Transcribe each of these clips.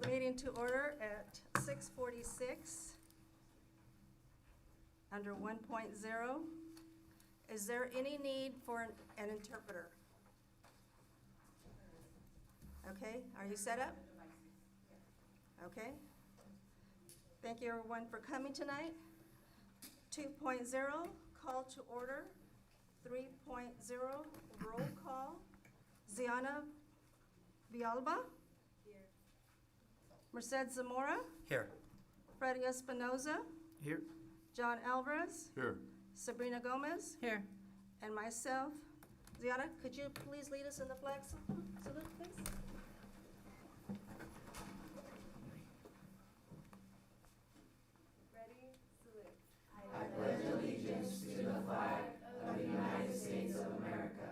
the meeting to order at 6:46 under 1.0. Is there any need for an interpreter? Okay, are you set up? Okay. Thank you everyone for coming tonight. 2.0, call to order. 3.0, roll call. Ziana Villalba. Here. Merced Zamora. Here. Freddie Espinoza. Here. John Alvarez. Here. Sabrina Gomez. Here. And myself. Ziana, could you please lead us in the flag salute, please? Ready, salute. I pledge allegiance to the flag of the United States of America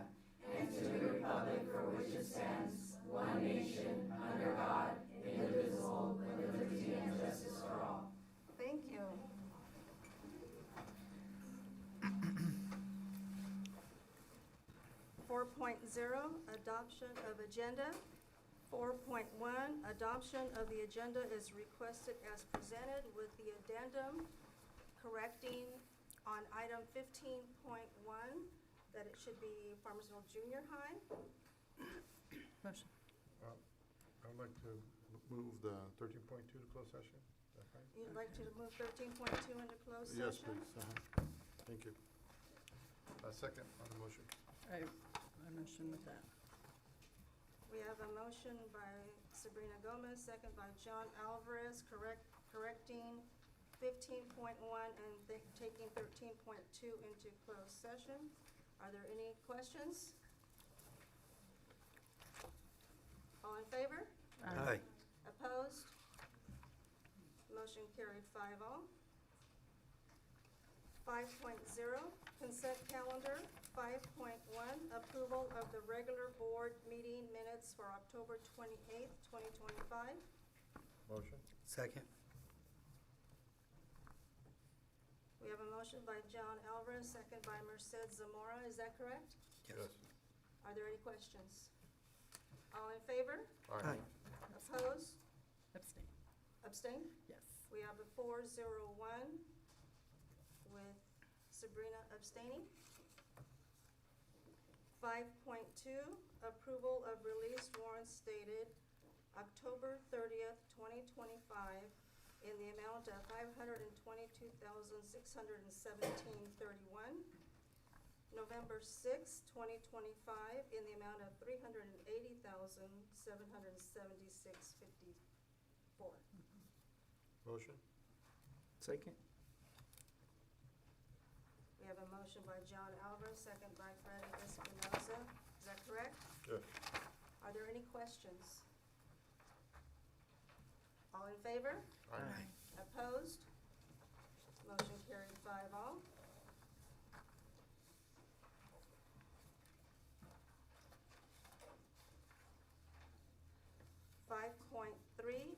and to the republic for which it stands, one nation, under God, indivisible, with liberty and justice for all. Thank you. Adoption of agenda. 4.1, adoption of the agenda is requested as presented with the addendum correcting on item 15.1 that it should be Farmersville Junior High. Motion. I'd like to move the 13.2 to closed session. Is that right? You'd like to move 13.2 into closed session? Yes, please. Thank you. Second on the motion. I motion with that. We have a motion by Sabrina Gomez, second by John Alvarez, correcting 15.1 and taking 13.2 into closed session. Are there any questions? All in favor? Aye. Opposed? Motion carried 5-0. 5.0, consent calendar. 5.1, approval of the regular board meeting minutes for October 28th, 2025. Motion. Second. We have a motion by John Alvarez, second by Merced Zamora. Is that correct? Yes. Are there any questions? All in favor? Aye. Opposed? Abstain. Abstain? Yes. We have a 4-0-1 with Sabrina abstaining. 5.2, approval of release warrants dated October 30th, 2025 in the amount of $522,617.31. November 6th, 2025 in the amount of $380,776.54. Motion. Second. We have a motion by John Alvarez, second by Freddie Espinoza. Is that correct? Yes. Are there any questions? All in favor? Aye. Opposed? Motion carried 5-0.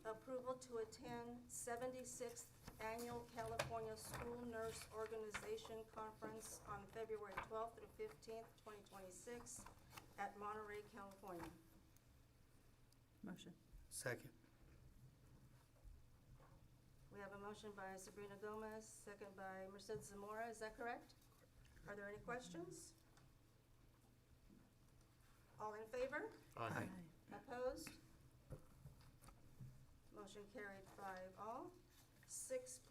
Approval to attend 76th Annual California School Nurse Organization Conference on February 12th through 15th, 2026 at Monterey, California. Motion. Second. We have a motion by Sabrina Gomez, second by Merced Zamora. Is that correct? Are there any questions? All in favor? Aye. Opposed? Motion carried 5-0. 6.0,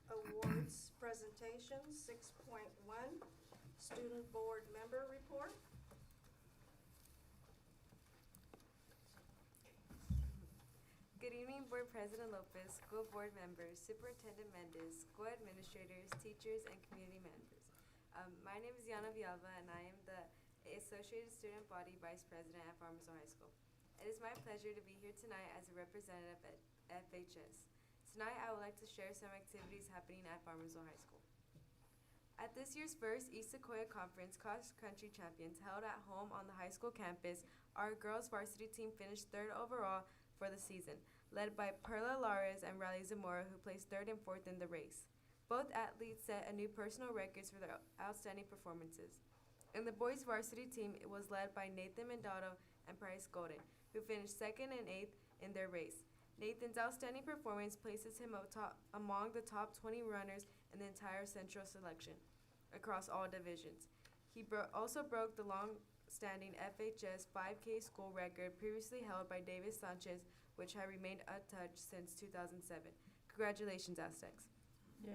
awards presentation. 6.1, student board member report. Good evening, Board President Lopez, school board members, Superintendent Mendez, school administrators, teachers, and community members. My name is Yana Villalba, and I am the Associated Student Body Vice President at Farmersville High School. It is my pleasure to be here tonight as a representative at FHS. Tonight, I would like to share some activities happening at Farmersville High School. At this year's first East Sequoia Conference Cross Country Champions held at home on the high school campus, our girls varsity team finished third overall for the season, led by Perla Lares and Riley Zamora, who placed third and fourth in the race. Both athletes set a new personal records for their outstanding performances. In the boys varsity team, it was led by Nathan Mendado and Price Golden, who finished second and eighth, in their race. Nathan's outstanding performance places him among the top 20 runners in the entire Central selection across all divisions. He also broke the long-standing FHS 5K school record previously held by Davis Sanchez, which had remained untouched since 2007. Congratulations, Aztecs. Yay.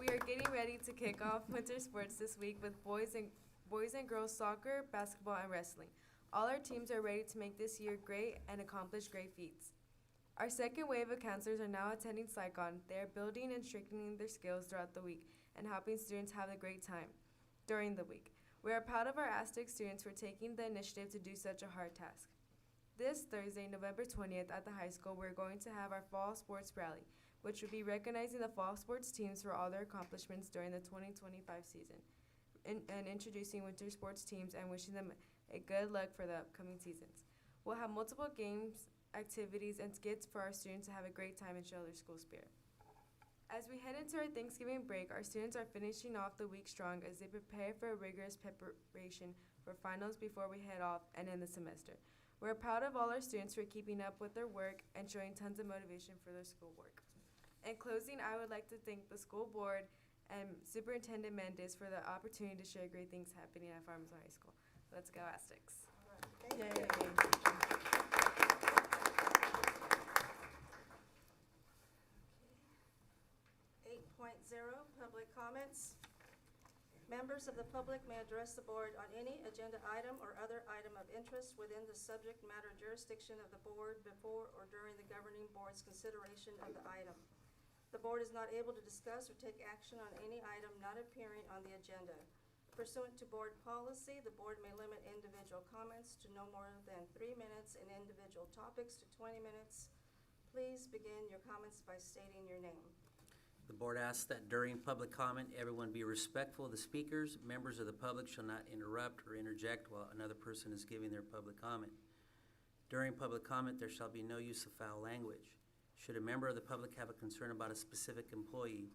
We are getting ready to kick off winter sports this week with boys and girls soccer, basketball, and wrestling. All our teams are ready to make this year great and accomplish great feats. Our second wave of counselors are now attending SciCon. They are building and strengthening their skills throughout the week and helping students have a great time during the week. We are proud of our Aztec students for taking the initiative to do such a hard task. This Thursday, November 20th, at the high school, we're going to have our fall sports rally, which will be recognizing the fall sports teams for all their accomplishments during the 2025 season, and introducing winter sports teams and wishing them a good luck for the upcoming seasons. We'll have multiple games, activities, and skits for our students to have a great time and show their school spirit. As we head into our Thanksgiving break, our students are finishing off the week strong as they prepare for a rigorous preparation for finals before we head off and end the semester. We're proud of all our students for keeping up with their work and showing tons of motivation for their schoolwork. In closing, I would like to thank the school board and Superintendent Mendez for the opportunity to share great things happening at Farmers High School. Let's go, Aztecs. Thank you. Yay. 8.0, public comments. Members of the public may address the board on any agenda item or other item of interest within the subject matter jurisdiction of the board before or during the governing board's consideration of the item. The board is not able to discuss or take action on any item not appearing on the agenda. Pursuant to board policy, the board may limit individual comments to no more than 3 minutes and individual topics to 20 minutes. Please begin your comments by stating your name. The board asks that during public comment, everyone be respectful of the speakers. Members of the public shall not interrupt or interject while another person is giving their public comment. During public comment, there shall be no use of foul language. Should a member of the public have a concern about a specific employee,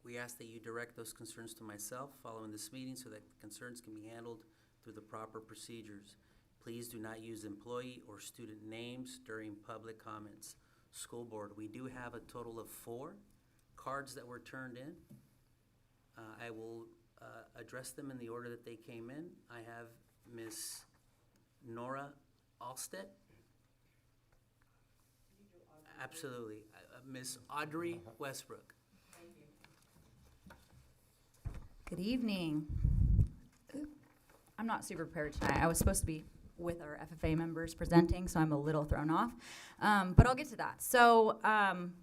we ask that you direct those concerns to myself following this meeting so that the concerns can be handled through the proper procedures. Please do not use employee or student names during public comments. School board, we do have a total of 4 cards that were turned in. I will address them in the order that they came in. I have Miss Nora Alstead. Absolutely. Miss Audrey Westbrook. Good evening. I'm not super prepared tonight. I was supposed to be with our FFA members presenting, so I'm a little thrown off. But I'll get to that. So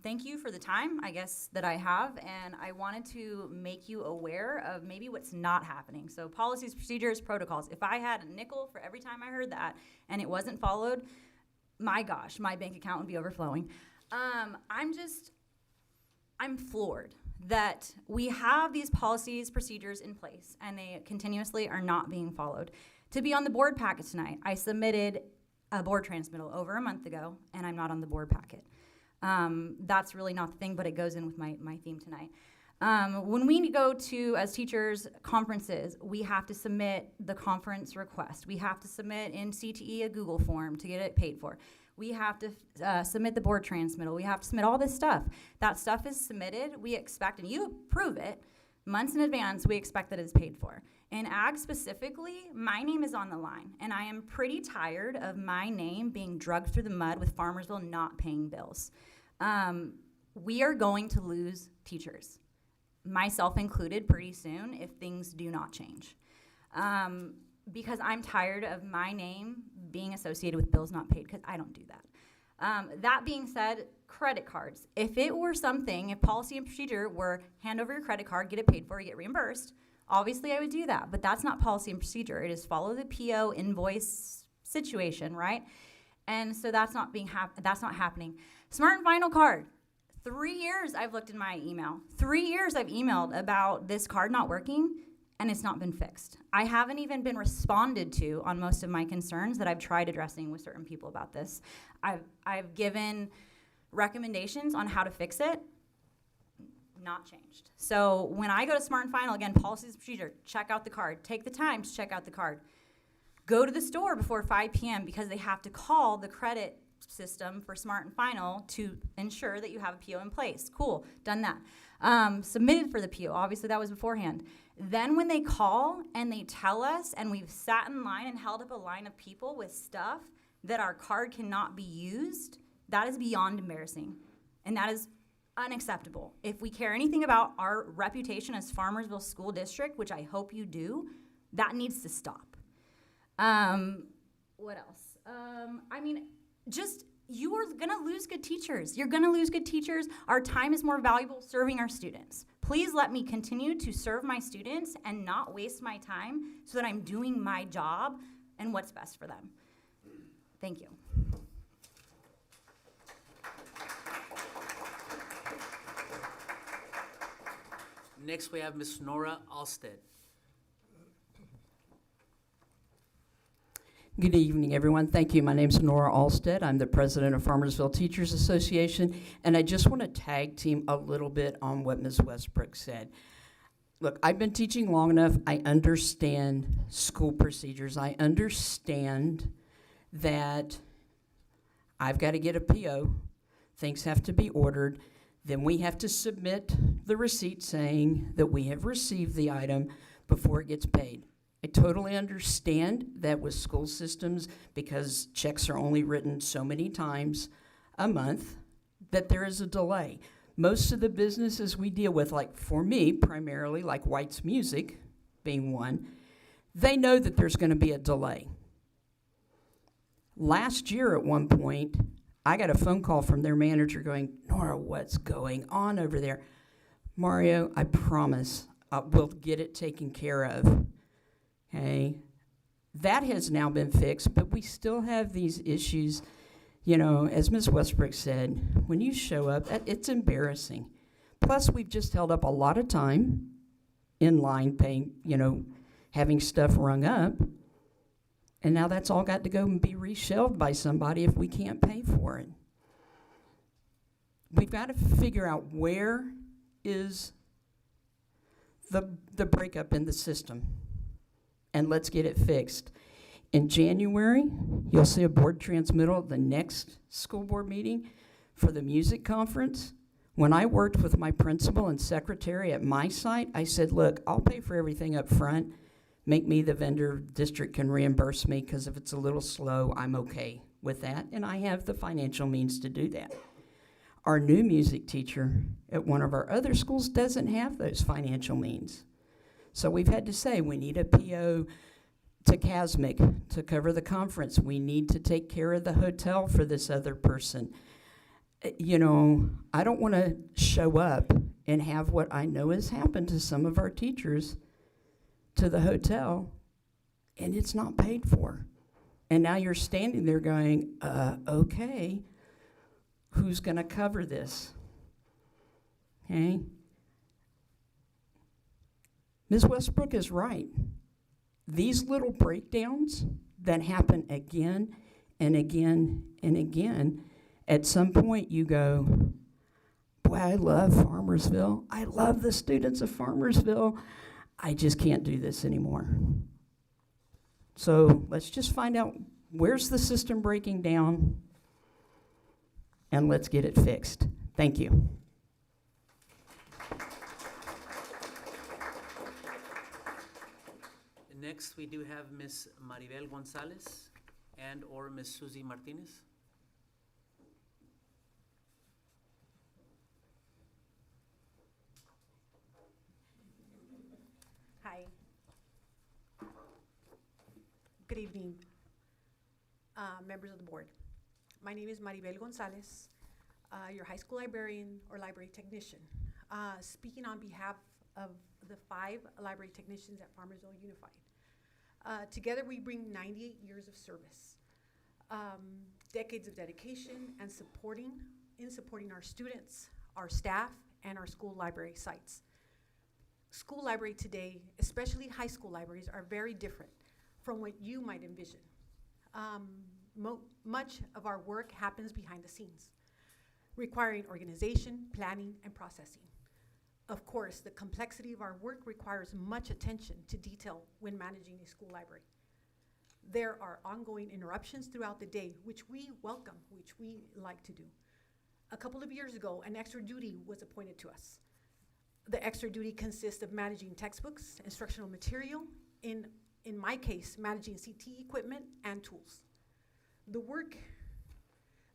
thank you for the time, I guess, that I have. And I wanted to make you aware of maybe what's not happening. So policies, procedures, protocols. If I had a nickel for every time I heard that and it wasn't followed, my gosh, my bank account would be overflowing. I'm floored that we have these policies, procedures in place, and they continuously are not being followed. To be on the board packet tonight, I submitted a board transmittal over a month ago, and I'm not on the board packet. That's really not the thing, but it goes in with my theme tonight. When we go to, as teachers, conferences, we have to submit the conference request. We have to submit in CTE a Google form to get it paid for. We have to submit the board transmittal. We have to submit all this stuff. That stuff is submitted. We expect, and you approve it, months in advance, we expect that it's paid for. In ag specifically, my name is on the line, and I am pretty tired of my name being drugged through the mud with Farmersville not paying bills. We are going to lose teachers, myself included, pretty soon if things do not change. Because I'm tired of my name being associated with bills not paid, because I don't do that. That being said, credit cards. If it were something, if policy and procedure were hand over your credit card, get it paid for, you get reimbursed, obviously I would do that, but that's not policy and procedure. It is follow the PO invoice situation, right? And so that's not happening. Smart and Final card. 3 years I've looked in my email. 3 years I've emailed about this card not working, and it's not been fixed. I haven't even been responded to on most of my concerns that I've tried addressing with certain people about this. I've given recommendations on how to fix it, not changed. So when I go to Smart and Final, again, policies and procedure, check out the card. Take the time to check out the card. Go to the store before 5 p.m. because they have to call the credit system for Smart and Final to ensure that you have a PO in place. Cool, done that. Submitted for the PO, obviously that was beforehand. Then when they call and they tell us, and we've sat in line and held up a line of people with stuff that our card cannot be used, that is beyond embarrassing. And that is unacceptable. If we care anything about our reputation as Farmersville School District, which I hope you do, that needs to stop. What else? You are gonna lose good teachers. You're gonna lose good teachers. Our time is more valuable serving our students. Please let me continue to serve my students and not waste my time so that I'm doing my job and what's best for them. Thank you. Next, we have Ms. Nora Alstead. Good evening, everyone. Thank you. My name is Nora Alstead. I'm the president of Farmersville Teachers Association, and I just want to tag team a little bit on what Ms. Westbrook said. Look, I've been teaching long enough. I understand school procedures. I understand that I've got to get a PO. Things have to be ordered. Then we have to submit the receipt saying that we have received the item before it gets paid. I totally understand that with school systems, because checks are only written so many times a month, that there is a delay. Most of the businesses we deal with, like for me, primarily, like White's Music being one, they know that there's going to be a delay. Last year at one point, I got a phone call from their manager going, Nora, what's going on over there? Mario, I promise we'll get it taken care of. Okay, that has now been fixed, but we still have these issues. You know, as Ms. Westbrook said, when you show up, it's embarrassing. Plus, we've just held up a lot of time in line paying, having stuff rung up. And now that's all got to go and be reshelved by somebody if we can't pay for it. We've got to figure out where is the breakup in the system. And let's get it fixed. In January, you'll see a board transmittal at the next school board meeting for the music conference. When I worked with my principal and secretary at my site, I said, look, I'll pay for everything up front. Make me the vendor, district can reimburse me, because if it's a little slow, I'm okay with that. And I have the financial means to do that. Our new music teacher at one of our other schools doesn't have those financial means. So we've had to say, we need a PO to CASMIC to cover the conference. We need to take care of the hotel for this other person. I don't want to show up and have what I know has happened to some of our teachers to the hotel, and it's not paid for. And now you're standing there going, okay, who's going to cover this? Okay? Ms. Westbrook is right. These little breakdowns that happen again and again and again, at some point you go, boy, I love Farmersville. I love the students of Farmersville. I just can't do this anymore. So let's just find out where's the system breaking down, and let's get it fixed. Thank you. Next, we do have Ms. Maribel Gonzalez and or Ms. Susie Martinez. Hi. Good evening, members of the board. My name is Maribel Gonzalez, your high school librarian or library technician. Speaking on behalf of the 5 library technicians at Farmersville Unified. Together we bring 98 years of service, decades of dedication and supporting our students, our staff, and our school library sites. School library today, especially high school libraries, are very different from what you might envision. Much of our work happens behind the scenes, requiring organization, planning, and processing. Of course, the complexity of our work requires much attention to detail when managing a school library. There are ongoing interruptions throughout the day, which we welcome, which we like to do. A couple of years ago, an extra duty was appointed to us. The extra duty consists of managing textbooks, instructional material, in my case, managing CT equipment and tools.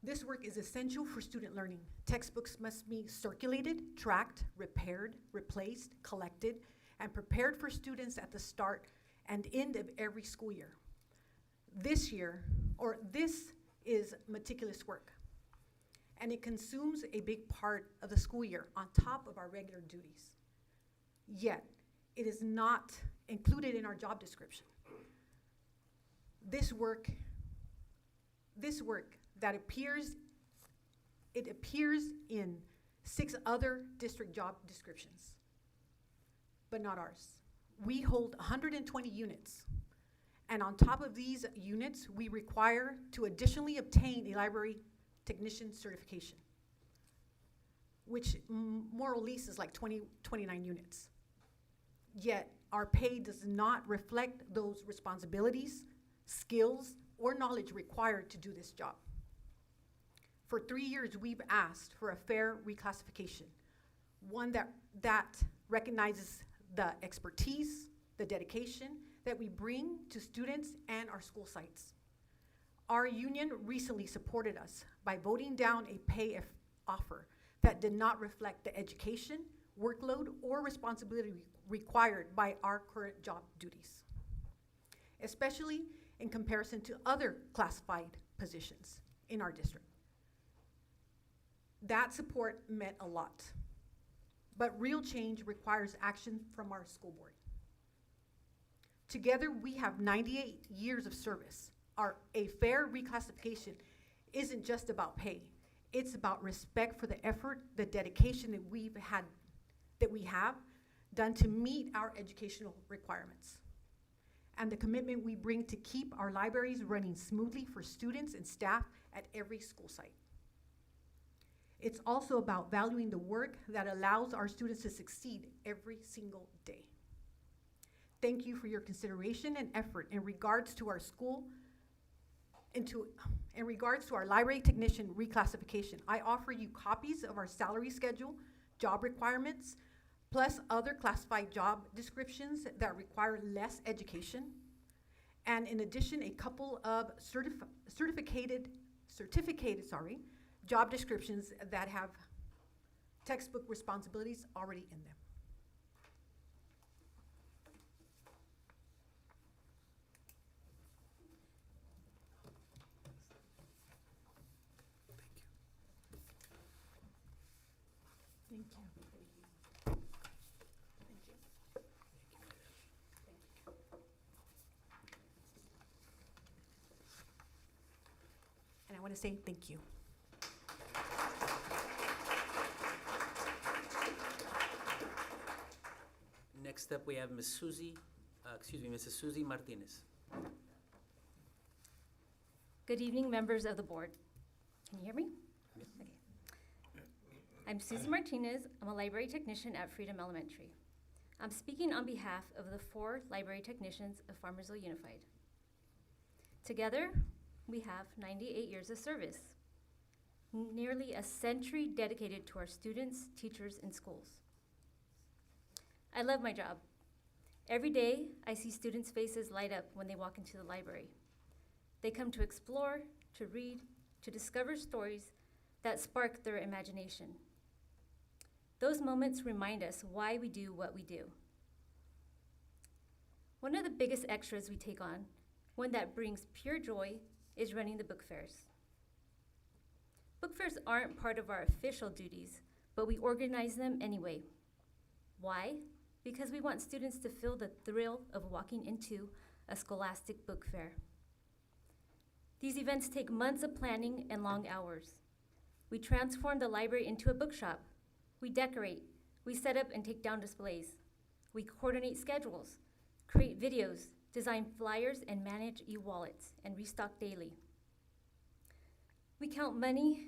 This work is essential for student learning. Textbooks must be circulated, tracked, repaired, replaced, collected, and prepared for students at the start and end of every school year. This is meticulous work, and it consumes a big part of the school year on top of our regular duties. Yet, it is not included in our job description. This work that appears in 6 other district job descriptions, but not ours. We hold 120 units, and on top of these units, we require to additionally obtain a library technician certification, which more or less is like 29 units. Yet, our pay does not reflect those responsibilities, skills, or knowledge required to do this job. For 3 years, we've asked for a fair reclassification, one that recognizes the expertise, the dedication that we bring to students and our school sites. Our union recently supported us by voting down a pay offer that did not reflect the education, workload, or responsibility required by our current job duties, especially in comparison to other classified positions in our district. That support meant a lot, but real change requires action from our school board. Together, we have 98 years of service. A fair reclassification isn't just about pay. It's about respect for the effort, the dedication that we have done to meet our educational requirements, and the commitment we bring to keep our libraries running smoothly for students and staff at every school site. It's also about valuing the work that allows our students to succeed every single day. Thank you for your consideration and effort in regards to our school, in regards to our library technician reclassification. I offer you copies of our salary schedule, job requirements, plus other classified job descriptions that require less education, and in addition, a couple of certificated job descriptions that have textbook responsibilities already in them. Thank you. And I want to say thank you. Next up, we have Mrs. Susie Martinez. Good evening, members of the board. Can you hear me? Okay. I'm Susie Martinez. I'm a library technician at Freedom Elementary. I'm speaking on behalf of the 4 library technicians of Farmersville Unified. Together, we have 98 years of service, nearly a century dedicated to our students, teachers, and schools. I love my job. Every day, I see students' faces light up when they walk into the library. They come to explore, to read, to discover stories that spark their imagination. Those moments remind us why we do what we do. One of the biggest extras we take on, one that brings pure joy, is running the book fairs. Book fairs aren't part of our official duties, but we organize them anyway. Why? Because we want students to feel the thrill of walking into a scholastic book fair. These events take months of planning and long hours. We transform the library into a bookshop. We decorate. We set up and take down displays. We coordinate schedules, create videos, design flyers, and manage e-wallets, and restock daily. We count money,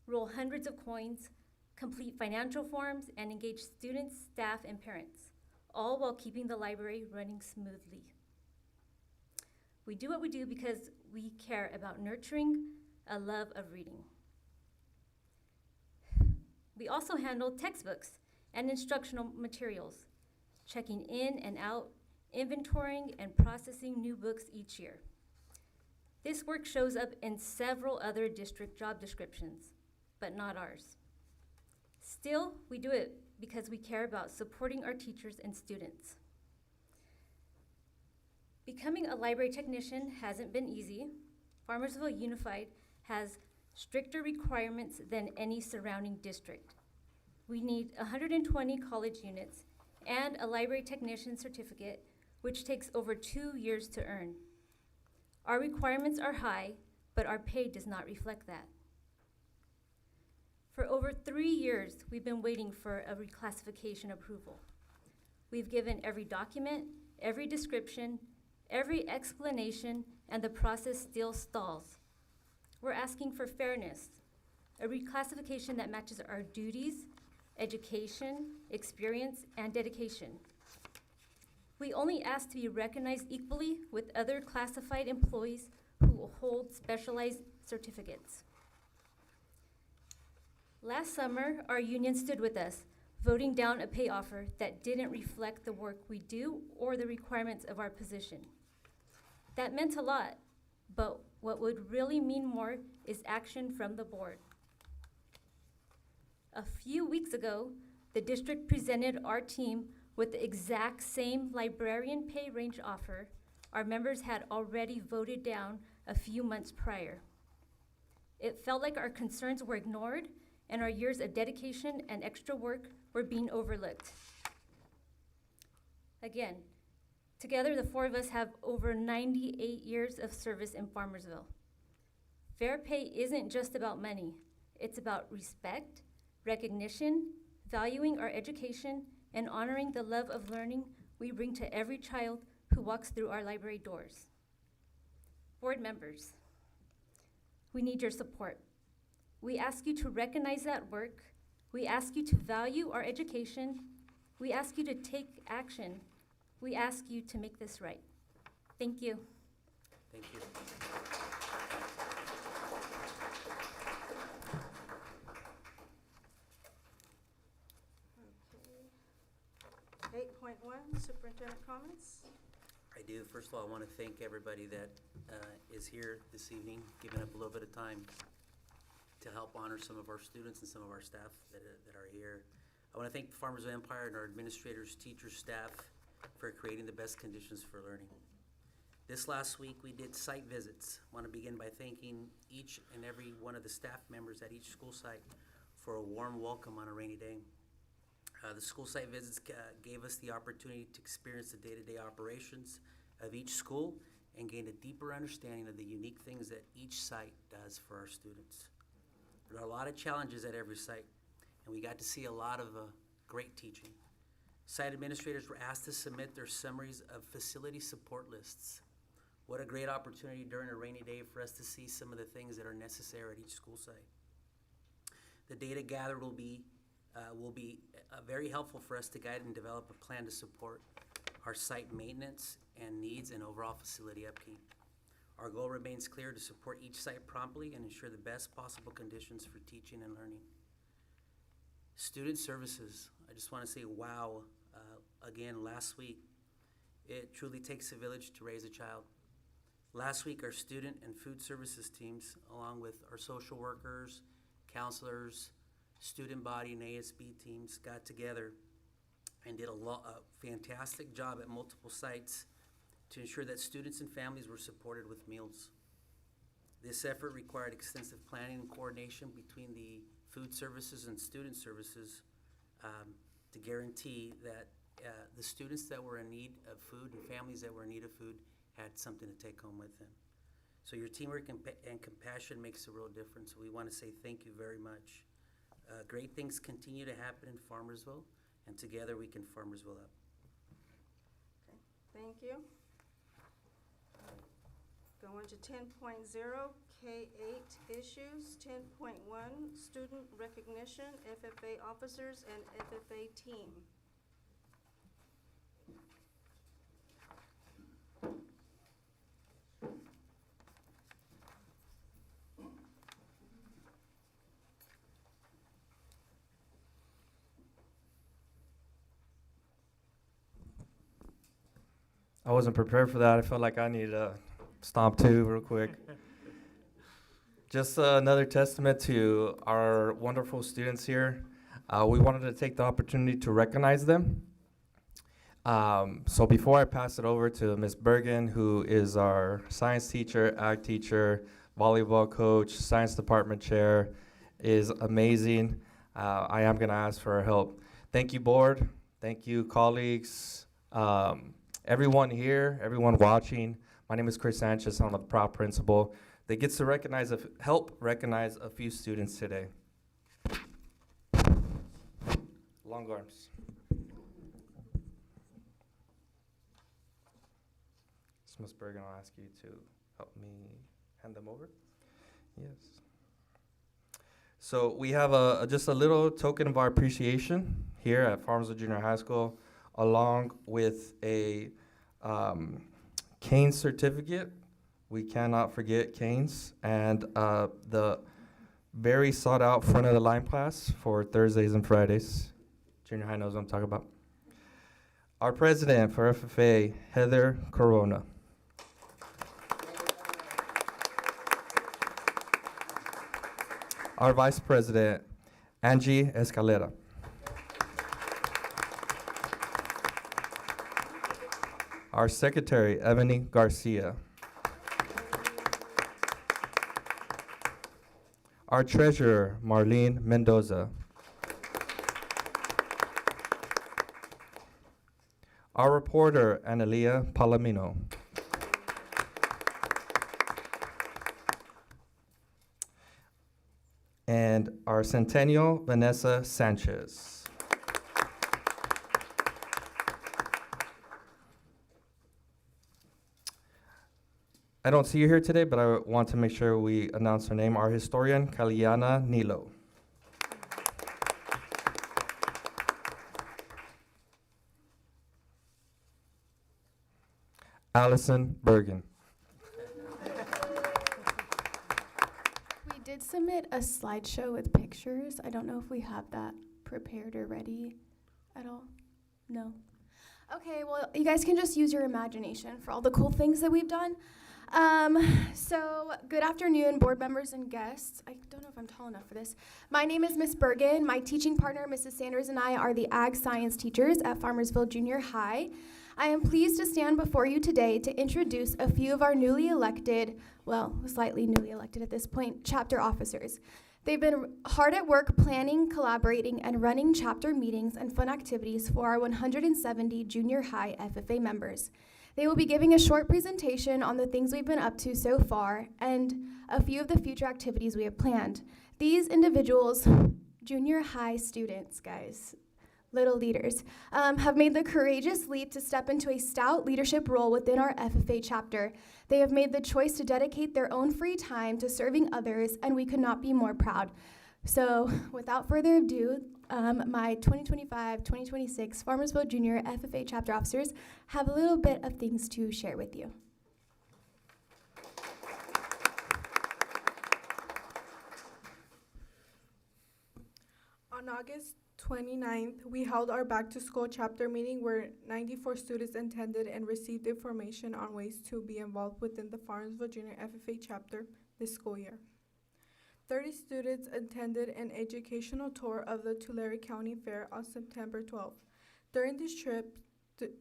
roll hundreds of coins, complete financial forms, and engage students, staff, and parents, all while keeping the library running smoothly. We do what we do because we care about nurturing a love of reading. We also handle textbooks and instructional materials, checking in and out, inventorying and processing new books each year. This work shows up in several other district job descriptions, but not ours. Still, we do it because we care about supporting our teachers and students. Becoming a library technician hasn't been easy. Farmersville Unified has stricter requirements than any surrounding district. We need 120 college units and a library technician certificate, which takes over 2 years to earn. Our requirements are high, but our pay does not reflect that. For over 3 years, we've been waiting for a reclassification approval. We've given every document, every description, every explanation, and the process still stalls. We're asking for fairness, a reclassification that matches our duties, education, experience, and dedication. We only ask to be recognized equally with other classified employees who hold specialized certificates. Last summer, our union stood with us, voting down a pay offer that didn't reflect the work we do or the requirements of our position. That meant a lot, but what would really mean more is action from the board. A few weeks ago, the district presented our team with the exact same librarian pay range offer our members had already voted down a few months prior. It felt like our concerns were ignored and our years of dedication and extra work were being overlooked. Again, together the four of us have over 98 years of service in Farmersville. Fair pay isn't just about money. It's about respect, recognition, valuing our education, and honoring the love of learning we bring to every child who walks through our library doors. Board members, we need your support. We ask you to recognize that work. We ask you to value our education. We ask you to take action. We ask you to make this right. Thank you. Thank you. Okay. 8.1, superintendent comments. I do. First of all, I want to thank everybody that is here this evening, giving up a little bit of time to help honor some of our students and some of our staff that are here. I want to thank Farmersville Empire and our administrators, teachers, staff for creating the best conditions for learning. This last week, we did site visits. I want to begin by thanking each and every one of the staff members at each school site for a warm welcome on a rainy day. The school site visits gave us the opportunity to experience the day-to-day operations of each school and gain a deeper understanding of the unique things that each site does for our students. There are a lot of challenges at every site, and we got to see a lot of great teaching. Site administrators were asked to submit their summaries of facility support lists. What a great opportunity during a rainy day for us to see some of the things that are necessary at each school site. The data gathered will be very helpful for us to guide and develop a plan to support our site maintenance and needs and overall facility upkeep. Our goal remains clear: to support each site promptly and ensure the best possible conditions for teaching and learning. Student services, I just want to say wow, again, last week, it truly takes a village to raise a child. Last week, our student and food services teams, along with our social workers, counselors, student body and ASB teams got together and did a fantastic job at multiple sites to ensure that students and families were supported with meals. This effort required extensive planning and coordination between the food services and student services to guarantee that the students that were in need of food and families that were in need of food had something to take home with them. So your teamwork and compassion makes a real difference. We want to say thank you very much. Great things continue to happen in Farmersville, and together we can Farmersville up. Okay, thank you. Going to 10.0, K-8 issues. 10.1, student recognition, FFA officers and FFA team. I wasn't prepared for that. I felt like I needed to stomp two real quick. Just another testament to our wonderful students here. We wanted to take the opportunity to recognize them. So before I pass it over to Ms. Bergen, who is our science teacher, ag teacher, volleyball coach, science department chair, is amazing. I am gonna ask for her help. Thank you, board. Thank you, colleagues. Everyone here, everyone watching. My name is Chris Sanchez. I'm the proud principal that gets to help recognize a few students today. Long arms. So Ms. Bergen, I'll ask you to help me hand them over. Yes. So we have just a little token of our appreciation here at Farmersville Junior High School, along with a Canes certificate. We cannot forget Canes, and the very sought out front of the line class for Thursdays and Fridays. Junior high knows what I'm talking about. Our president for FFA, Heather Corona. Our vice president, Angie Escalera. Our secretary, Ebony Garcia. Our treasurer, Marlene Mendoza. Our reporter, Analia Palomino. And our centennial, Vanessa Sanchez. I don't see you here today, but I want to make sure we announce her name. Our historian, Kaliana Nilo. Allison Bergen. We did submit a slideshow with pictures. I don't know if we have that prepared or ready at all. No. Okay, well, you guys can just use your imagination for all the cool things that we've done. So good afternoon, board members and guests. I don't know if I'm tall enough for this. My name is Miss Bergen. My teaching partner, Mrs. Sanders, and I are the ag science teachers at Farmersville Junior High. I am pleased to stand before you today to introduce a few of our newly elected, well, slightly newly elected at this point, chapter officers. They've been hard at work planning, collaborating, and running chapter meetings and fun activities for our 170 junior high FFA members. They will be giving a short presentation on the things we've been up to so far and a few of the future activities we have planned. These individuals, junior high students, guys, little leaders, have made the courageous leap to step into a stout leadership role within our FFA chapter. They have made the choice to dedicate their own free time to serving others, and we could not be more proud. So without further ado, my 2025-2026 Farmersville Junior FFA chapter officers have a little bit of things to share with you. On August 29th, we held our Back to School chapter meeting where 94 students attended and received information on ways to be involved within the Farmersville Junior FFA chapter this school year. 30 students attended an educational tour of the Tulare County Fair on September 12th. During this trip,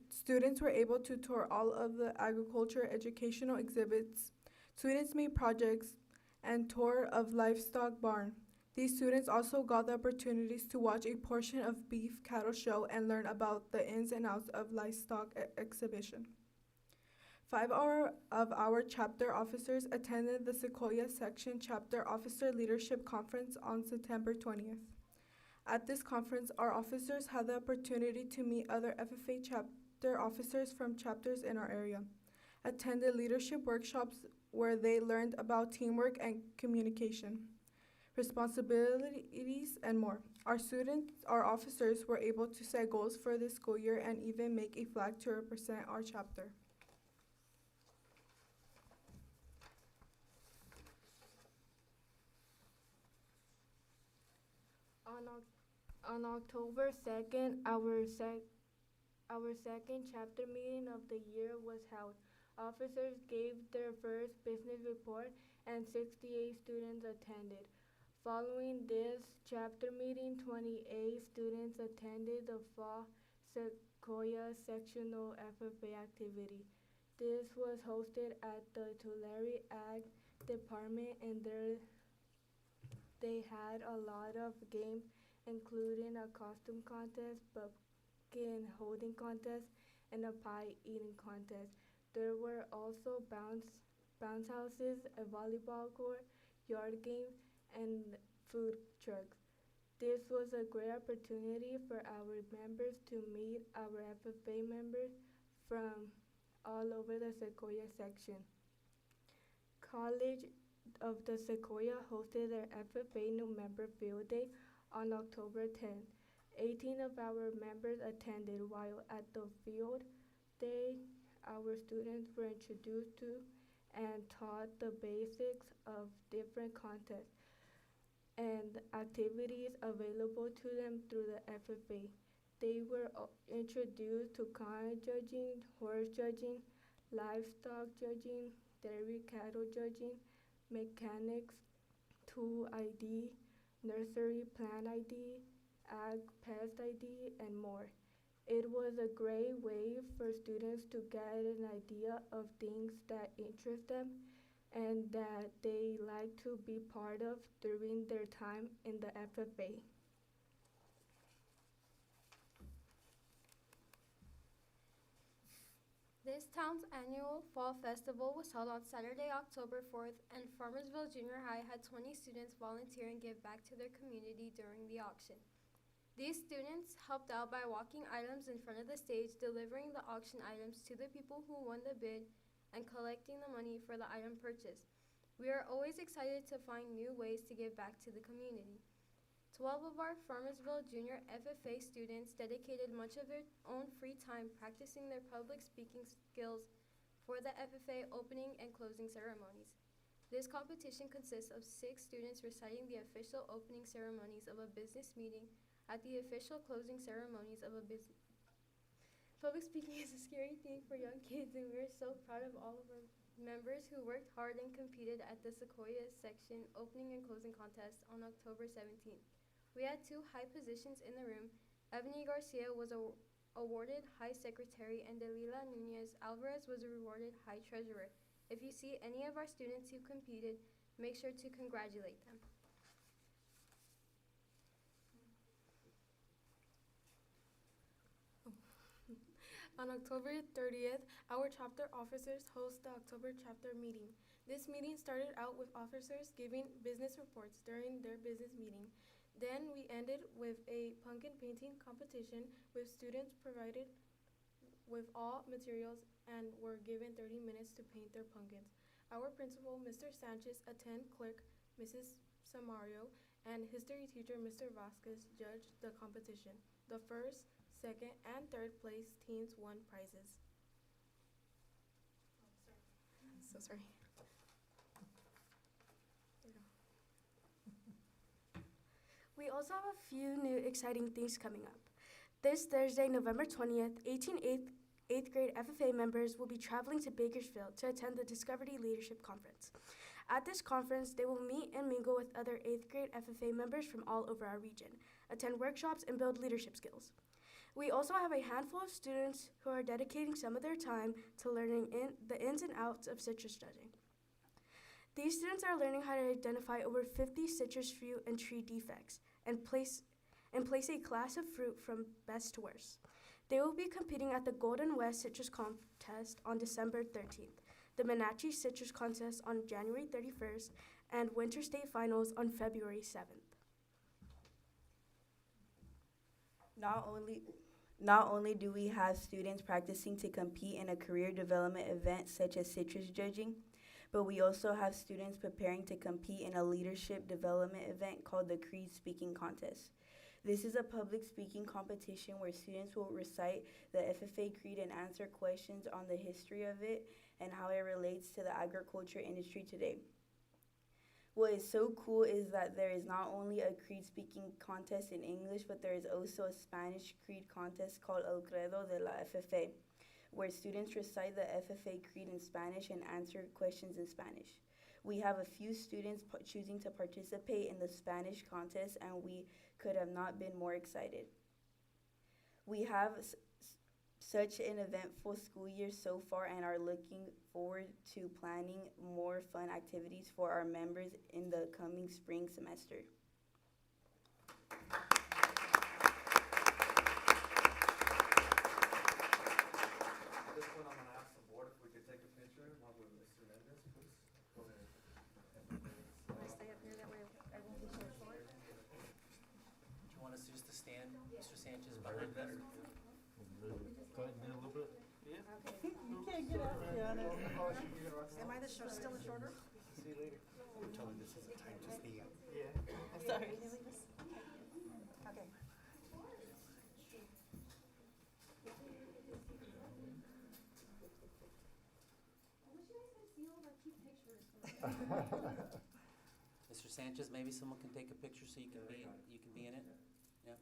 students were able to tour all of the agriculture educational exhibits, students made projects, and tour of livestock barn. These students also got the opportunities to watch a portion of beef cattle show and learn about the ins and outs of livestock exhibition. 5 of our chapter officers attended the Sequoia Section Chapter Officer Leadership Conference on September 20th. At this conference, our officers had the opportunity to meet other FFA chapter officers from chapters in our area, attended leadership workshops where they learned about teamwork and communication, responsibilities, and more. Our officers were able to set goals for this school year and even make a flag to represent our chapter. On October 2nd, our second chapter meeting of the year was held. Officers gave their first business report and 68 students attended. Following this chapter meeting, 28 students attended the Fall Sequoia Sectional FFA activity. This was hosted at the Tulare Ag Department, and they had a lot of games, including a costume contest, pumpkin holding contest, and a pie eating contest. There were also bounce houses, a volleyball court, yard games, and food trucks. This was a great opportunity for our members to meet our FFA members from all over the Sequoia section. College of the Sequoia hosted their FFA new member field day on October 10th. 18 of our members attended. While at the field day, our students were introduced to and taught the basics of different contests and activities available to them through the FFA. They were introduced to kind judging, horse judging, livestock judging, dairy cattle judging, mechanics, tool ID, nursery plant ID, ag pest ID, and more. It was a great way for students to get an idea of things that interest them and that they like to be part of during their time in the FFA. This town's annual Fall Festival was held on Saturday, October 4th, and Farmersville Junior High had 20 students volunteer and give back to their community during the auction. These students helped out by walking items in front of the stage, delivering the auction items to the people who won the bid, and collecting the money for the item purchased. We are always excited to find new ways to give back to the community. 12 of our Farmersville Junior FFA students dedicated much of their own free time practicing their public speaking skills for the FFA opening and closing ceremonies. This competition consists of 6 students reciting the official opening ceremonies of a business meeting at the official closing ceremonies of a business. Public speaking is a scary thing for young kids, and we are so proud of all of our members who worked hard and competed at the Sequoia section opening and closing contest on October 17th. We had 2 high positions in the room. Ebony Garcia was awarded High Secretary, and Delila Nunez Alvarez was awarded High Treasurer. If you see any of our students who competed, make sure to congratulate them. On October 30th, our chapter officers host the October chapter meeting. This meeting started out with officers giving business reports during their business meeting. Then we ended with a pumpkin painting competition with students provided with all materials and were given 30 minutes to paint their pumpkins. Our principal, Mr. Sanchez, attended clerk, Mrs. Samario, and history teacher, Mr. Vasquez, judged the competition. The first, second, and third place teams won prizes. So sorry. We also have a few new exciting things coming up. This Thursday, November 20th, 18 8th grade FFA members will be traveling to Bakersfield to attend the Discovery Leadership Conference. At this conference, they will meet and mingle with other 8th grade FFA members from all over our region, attend workshops, and build leadership skills. We also have a handful of students who are dedicating some of their time to learning the ins and outs of citrus judging. These students are learning how to identify over 50 citrus fruit and tree defects and place a class of fruit from best to worst. They will be competing at the Golden West Citrus Contest on December 13th, the Menachie Citrus Contest on January 31st, and Winter State Finals on February 7th. Not only do we have students practicing to compete in a career development event such as citrus judging, but we also have students preparing to compete in a leadership development event called the Creed Speaking Contest. This is a public speaking competition where students will recite the FFA Creed and answer questions on the history of it and how it relates to the agriculture industry today. What is so cool is that there is not only a creed speaking contest in English, but there is also a Spanish creed contest called El Credo de la FFA, where students recite the FFA creed in Spanish and answer questions in Spanish. We have a few students choosing to participate in the Spanish contest, and we could have not been more excited. We have such an eventful school year so far and are looking forward to planning more fun activities for our members in the coming spring semester. At this point, I'm going to ask the board if we could take a picture along with Mr. Mendez, please. Go ahead. Can I stay up here that way I won't be so short? Do you want us just to stand, Mr. Sanchez, behind us? Go ahead, kneel a little bit. Am I still the shorter? See you later. Tell her this is the time to sneak out. I'm sorry. Can you leave us? Okay. Mr. Sanchez, maybe someone can take a picture so you can be in it? Yeah.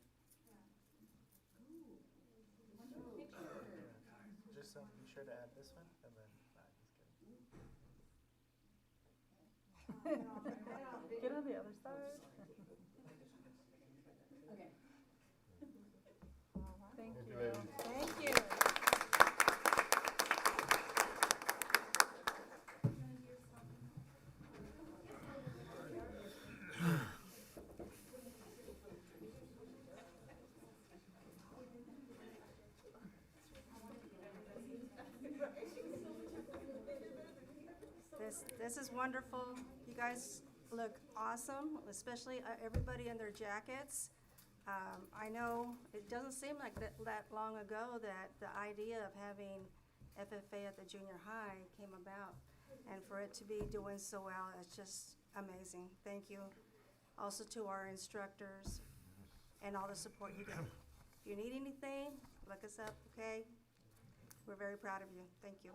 Just be sure to add this one, and then, just kidding. Get on the other side. Thank Thank you. you, ladies. Thank you. This is wonderful. You guys look awesome, especially everybody in their jackets. I know it doesn't seem like that long ago that the idea of having FFA at the junior high came about. And for it to be doing so well, it's just amazing. Thank you. Also to our instructors and all the support you give. If you need anything, look us up, okay? We're very proud of you. Thank you.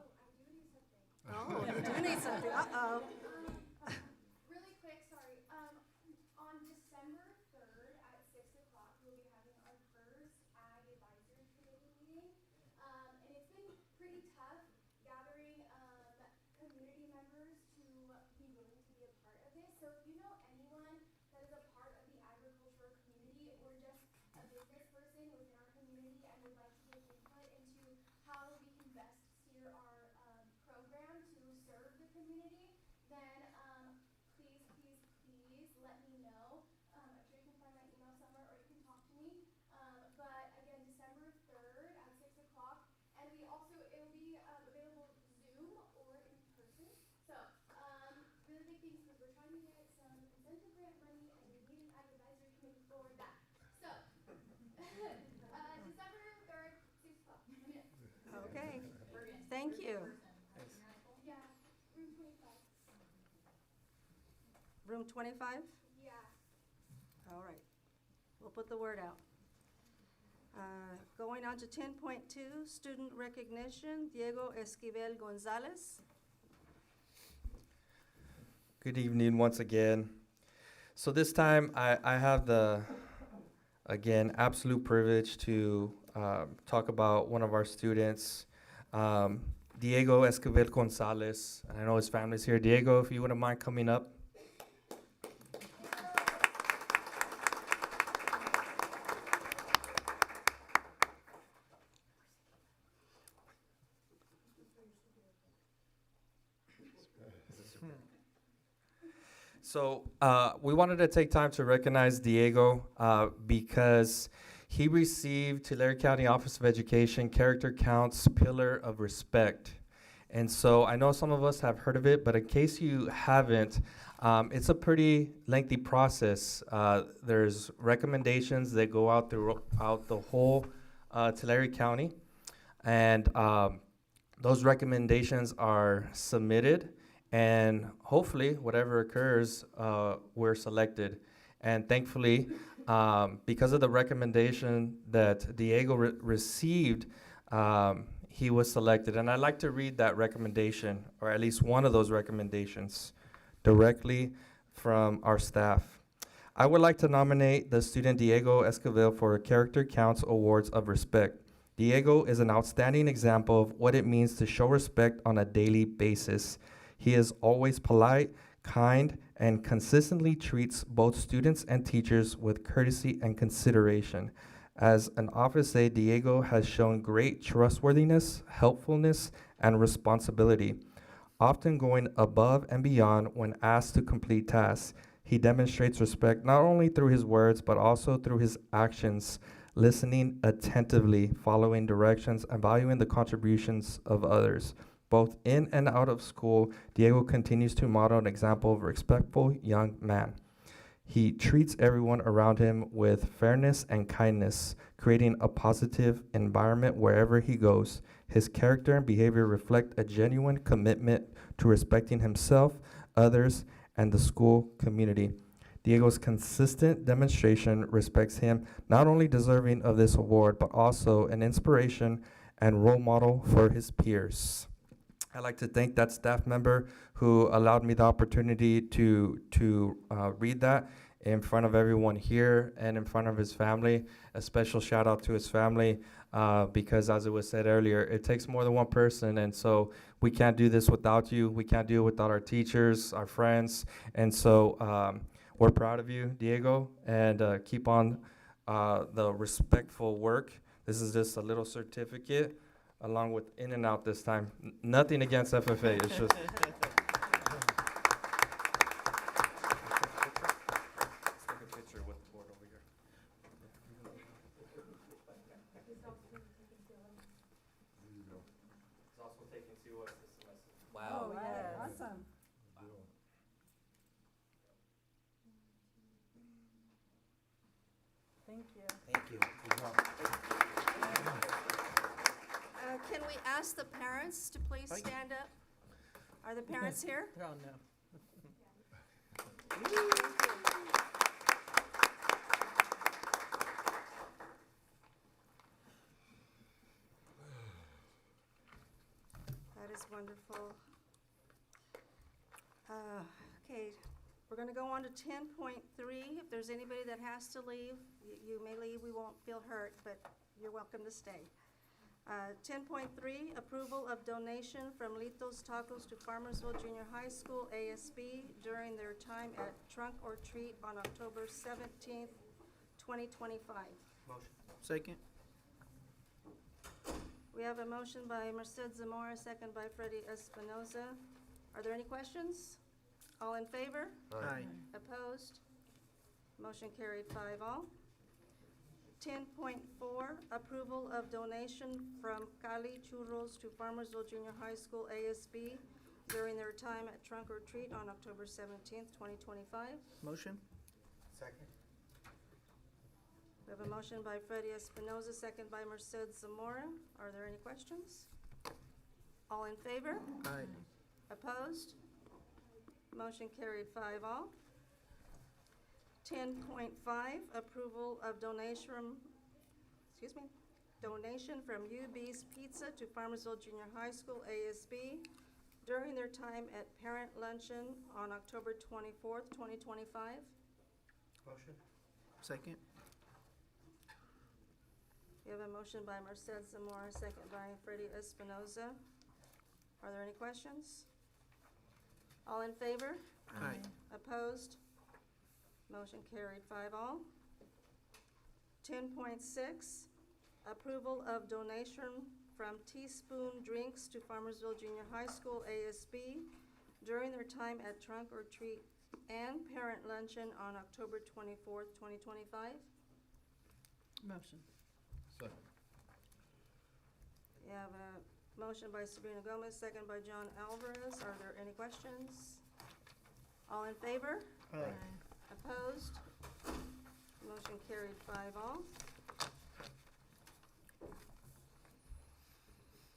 Oh, you do need something. Uh-oh. Really quick, sorry. On December 3rd at 6 o'clock, we'll be having our first Ag Advisory Committee meeting. And it's been pretty tough gathering community members to be willing to be a part of this. So if you know anyone that is a part of the agricultural community or just a business person within our community and would like to give input into how we can best steer our program to serve the community, then please let me know. I'm sure you can find my email somewhere or you can talk to me. But again, December 3rd at 6 o'clock. And it will be available Zoom or in person. So really big things because we're trying to get some incentive grant money and we need an ag advisory committee for that. So December 3rd, 6 o'clock. Okay. Thank you. Yeah, room 25. Room 25? Yeah. All right. We'll put the word out. Going on to 10.2, student recognition, Diego Esquivel Gonzalez. Good evening once again. So this time I have the, again, absolute privilege to talk about one of our students, Diego Esquivel Gonzalez. And I know his family's here. Diego, if you wouldn't mind coming up. So we wanted to take time to recognize Diego because he received Tulare County Office of Education Character Counts Pillar of Respect. And so I know some of us have heard of it, but in case you haven't, it's a pretty lengthy process. There's recommendations that go out throughout the whole Tulare County, and those recommendations are submitted, and hopefully, whatever occurs, we're selected. And thankfully, because of the recommendation that Diego received, he was selected. And I'd like to read that recommendation, or at least one of those recommendations, directly from our staff. I would like to nominate the student Diego Esquivel for Character Counts Awards of Respect. Diego is an outstanding example of what it means to show respect on a daily basis. He is always polite, kind, and consistently treats both students and teachers with courtesy and consideration. As an office aide, Diego has shown great trustworthiness, helpfulness, and responsibility, often going above and beyond when asked to complete tasks. He demonstrates respect not only through his words, but also through his actions, listening attentively, following directions, and valuing the contributions of others. Both in and out of school, Diego continues to model an example of a respectful young man. He treats everyone around him with fairness and kindness, creating a positive environment wherever he goes. His character and behavior reflect a genuine commitment to respecting himself, others, and the school community. Diego's consistent demonstration respects him, not only deserving of this award, but also an inspiration and role model for his peers. I'd like to thank that staff member who allowed me the opportunity to read that in front of everyone here and in front of his family. A special shout out to his family because, as it was said earlier, it takes more than one person, and so we can't do this without you. We can't do it without our teachers, our friends, and so we're proud of you, Diego, and keep on the respectful work. This is just a little certificate along with In and Out this time. Nothing against FFA, it's just. Wow. Awesome. Thank you. Thank you. Can we ask the parents to please stand up? Are the parents here? Oh, no. That is wonderful. Okay, we're gonna go on to 10.3. If there's anybody that has to leave, you may leave, we won't feel hurt, but you're welcome to stay. 10.3, approval of donation from Litos Tacos to Farmersville Junior High School, ASB, during their time at Trunk or Treat on October 17th, 2025. Motion. Second. We have a motion by Merced Zamora, second by Freddie Espinoza. Are there any questions? All in favor? Aye. Opposed? Motion carried 5-all. 10.4, approval of donation from Cali Churros to Farmersville Junior High School, ASB, during their time at Trunk or Treat on October 17th, 2025. Motion. Second. We have a motion by Freddie Espinoza, second by Merced Zamora. Are there any questions? All in favor? Aye. Opposed? Motion carried 5-all. 10.5, approval of donation from UB's Pizza to Farmersville Junior High School, ASB, during their time at Parent Luncheon on October 24th, 2025. Motion. Second. We have a motion by Merced Zamora, second by Freddie Espinoza. Are there any questions? All in favor? Aye. Opposed? Motion carried 5-all. 10.6, approval of donation from Teaspoon Drinks to Farmersville Junior High School, ASB, during their time at Trunk or Treat and Parent Luncheon on October 24th, 2025. Motion. Second. We have a motion by Sabrina Gomez, second by John Alvarez. Are there any questions? All in favor? Aye. Opposed? Motion carried 5-all.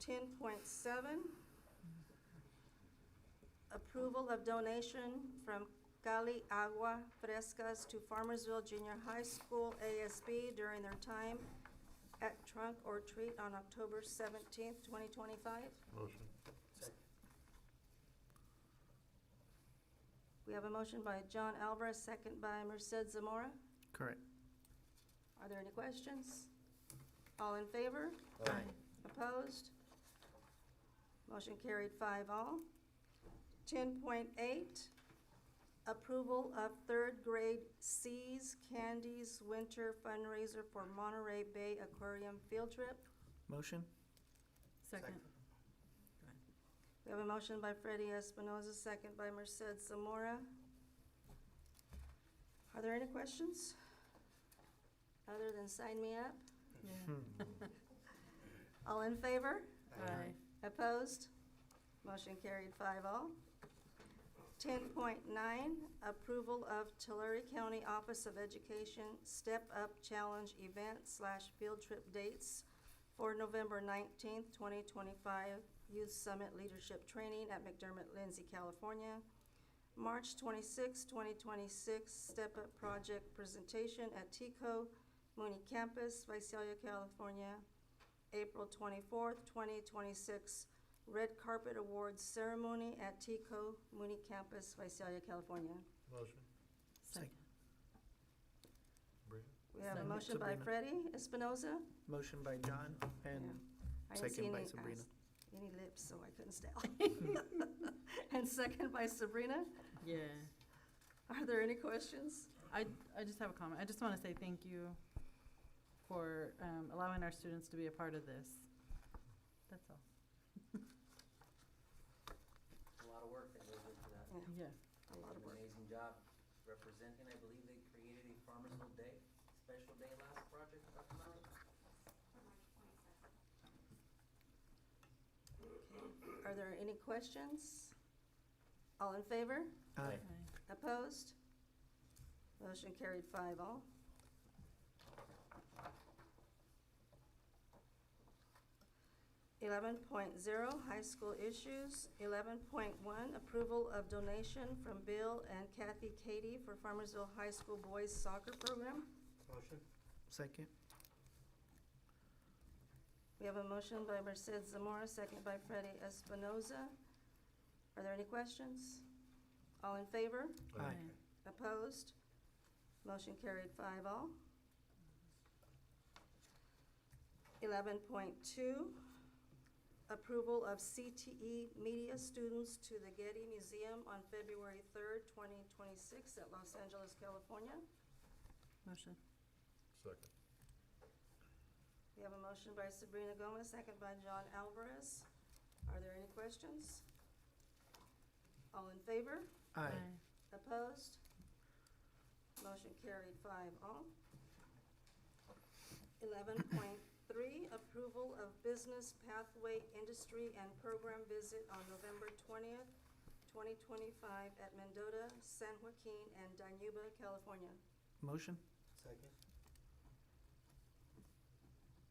10.7, approval of donation from Cali Agua Frescas to Farmersville Junior High School, ASB, during their time at Trunk or Treat on October 17th, 2025. Motion. We have a motion by John Alvarez, second by Merced Zamora. Correct. Are there any questions? All in favor? Aye. Opposed? Motion carried 5-all. 10.8, approval of third grade Seas Candies Winter Fundraiser for Monterey Bay Aquarium Field Trip. Motion? Second. We have a motion by Freddie Espinoza, second by Merced Zamora. Are there any questions? Other than sign me up? All in favor? Aye. Opposed? Motion carried 5-all. 10.9, approval of Tulare County Office of Education Step Up Challenge event / field trip dates for November 19th, 2025, Youth Summit Leadership Training at McDermott, Lindsay, California. March 26, 2026, Step Up Project Presentation at TCO Mooney Campus, Visalia, California. April 24th, 2026, Red Carpet Awards Ceremony at TCO Mooney Campus, Visalia, California. Motion. Second. Sabrina? We have a Second, motion by Sabrina. Freddie Espinoza. Motion by John and I didn't see second by any, Sabrina. any lips, so I couldn't stay. And second by Sabrina. Yeah, Are there any questions? I just have a comment. I just want to say thank you for allowing our students to be a part of this. That's all. A lot of work that goes into that. Yeah. A lot of work. Amazing job representing. I believe they created a Farmersville Day, special day last project, Dr. Malley? Are there any questions? All in favor? Aye. Opposed? Motion carried 5-all. Eleven point zero, high school issues. 11.1, approval of donation from Bill and Kathy Cady for Farmersville High School Boys Soccer Program. Motion. Second? We have a motion by Merced Zamora, second by Freddie Espinoza. Are there any questions? All in favor? Aye. Opposed? Motion carried 5-all. 11.2, approval of CTE media students to the Getty Museum on February 3rd, 2026 at Los Angeles, California. Motion. Second. We have a motion by Sabrina Gomez, second by John Alvarez. Are there any questions? All in favor? Aye. Opposed? Motion carried 5-all. 11.3, approval of business pathway industry and program visit on November 20th, 2025 at Mendota, San Joaquin, and Dinuba, California. Motion? Second.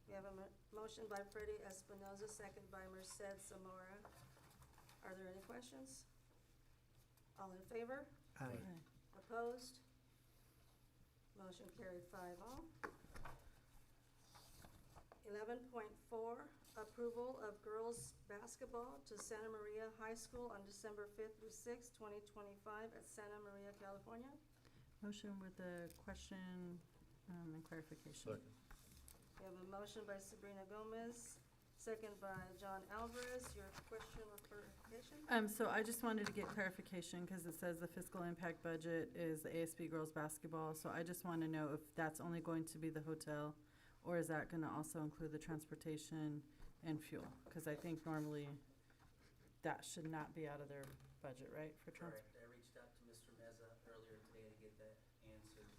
We have a motion by Freddie Espinoza, second by Merced Zamora. Are there any questions? All in favor? Aye. Opposed? Motion carried 5-all. 11.4, approval of girls' basketball to Santa Maria High School on December 5th through 6th, 2025 at Santa Maria, California. Motion with a question and clarification. Second. We have a motion by Sabrina Gomez, second by John Alvarez. Your question or clarification? So I just wanted to get clarification because it says the fiscal impact budget is the ASB girls basketball. So I just want to know if that's only going to be the hotel, or is that going to also include the transportation and fuel? Because I think normally that should not be out of their budget, right, for transport? Correct. I reached out to Mr. Meza earlier today to get that answered.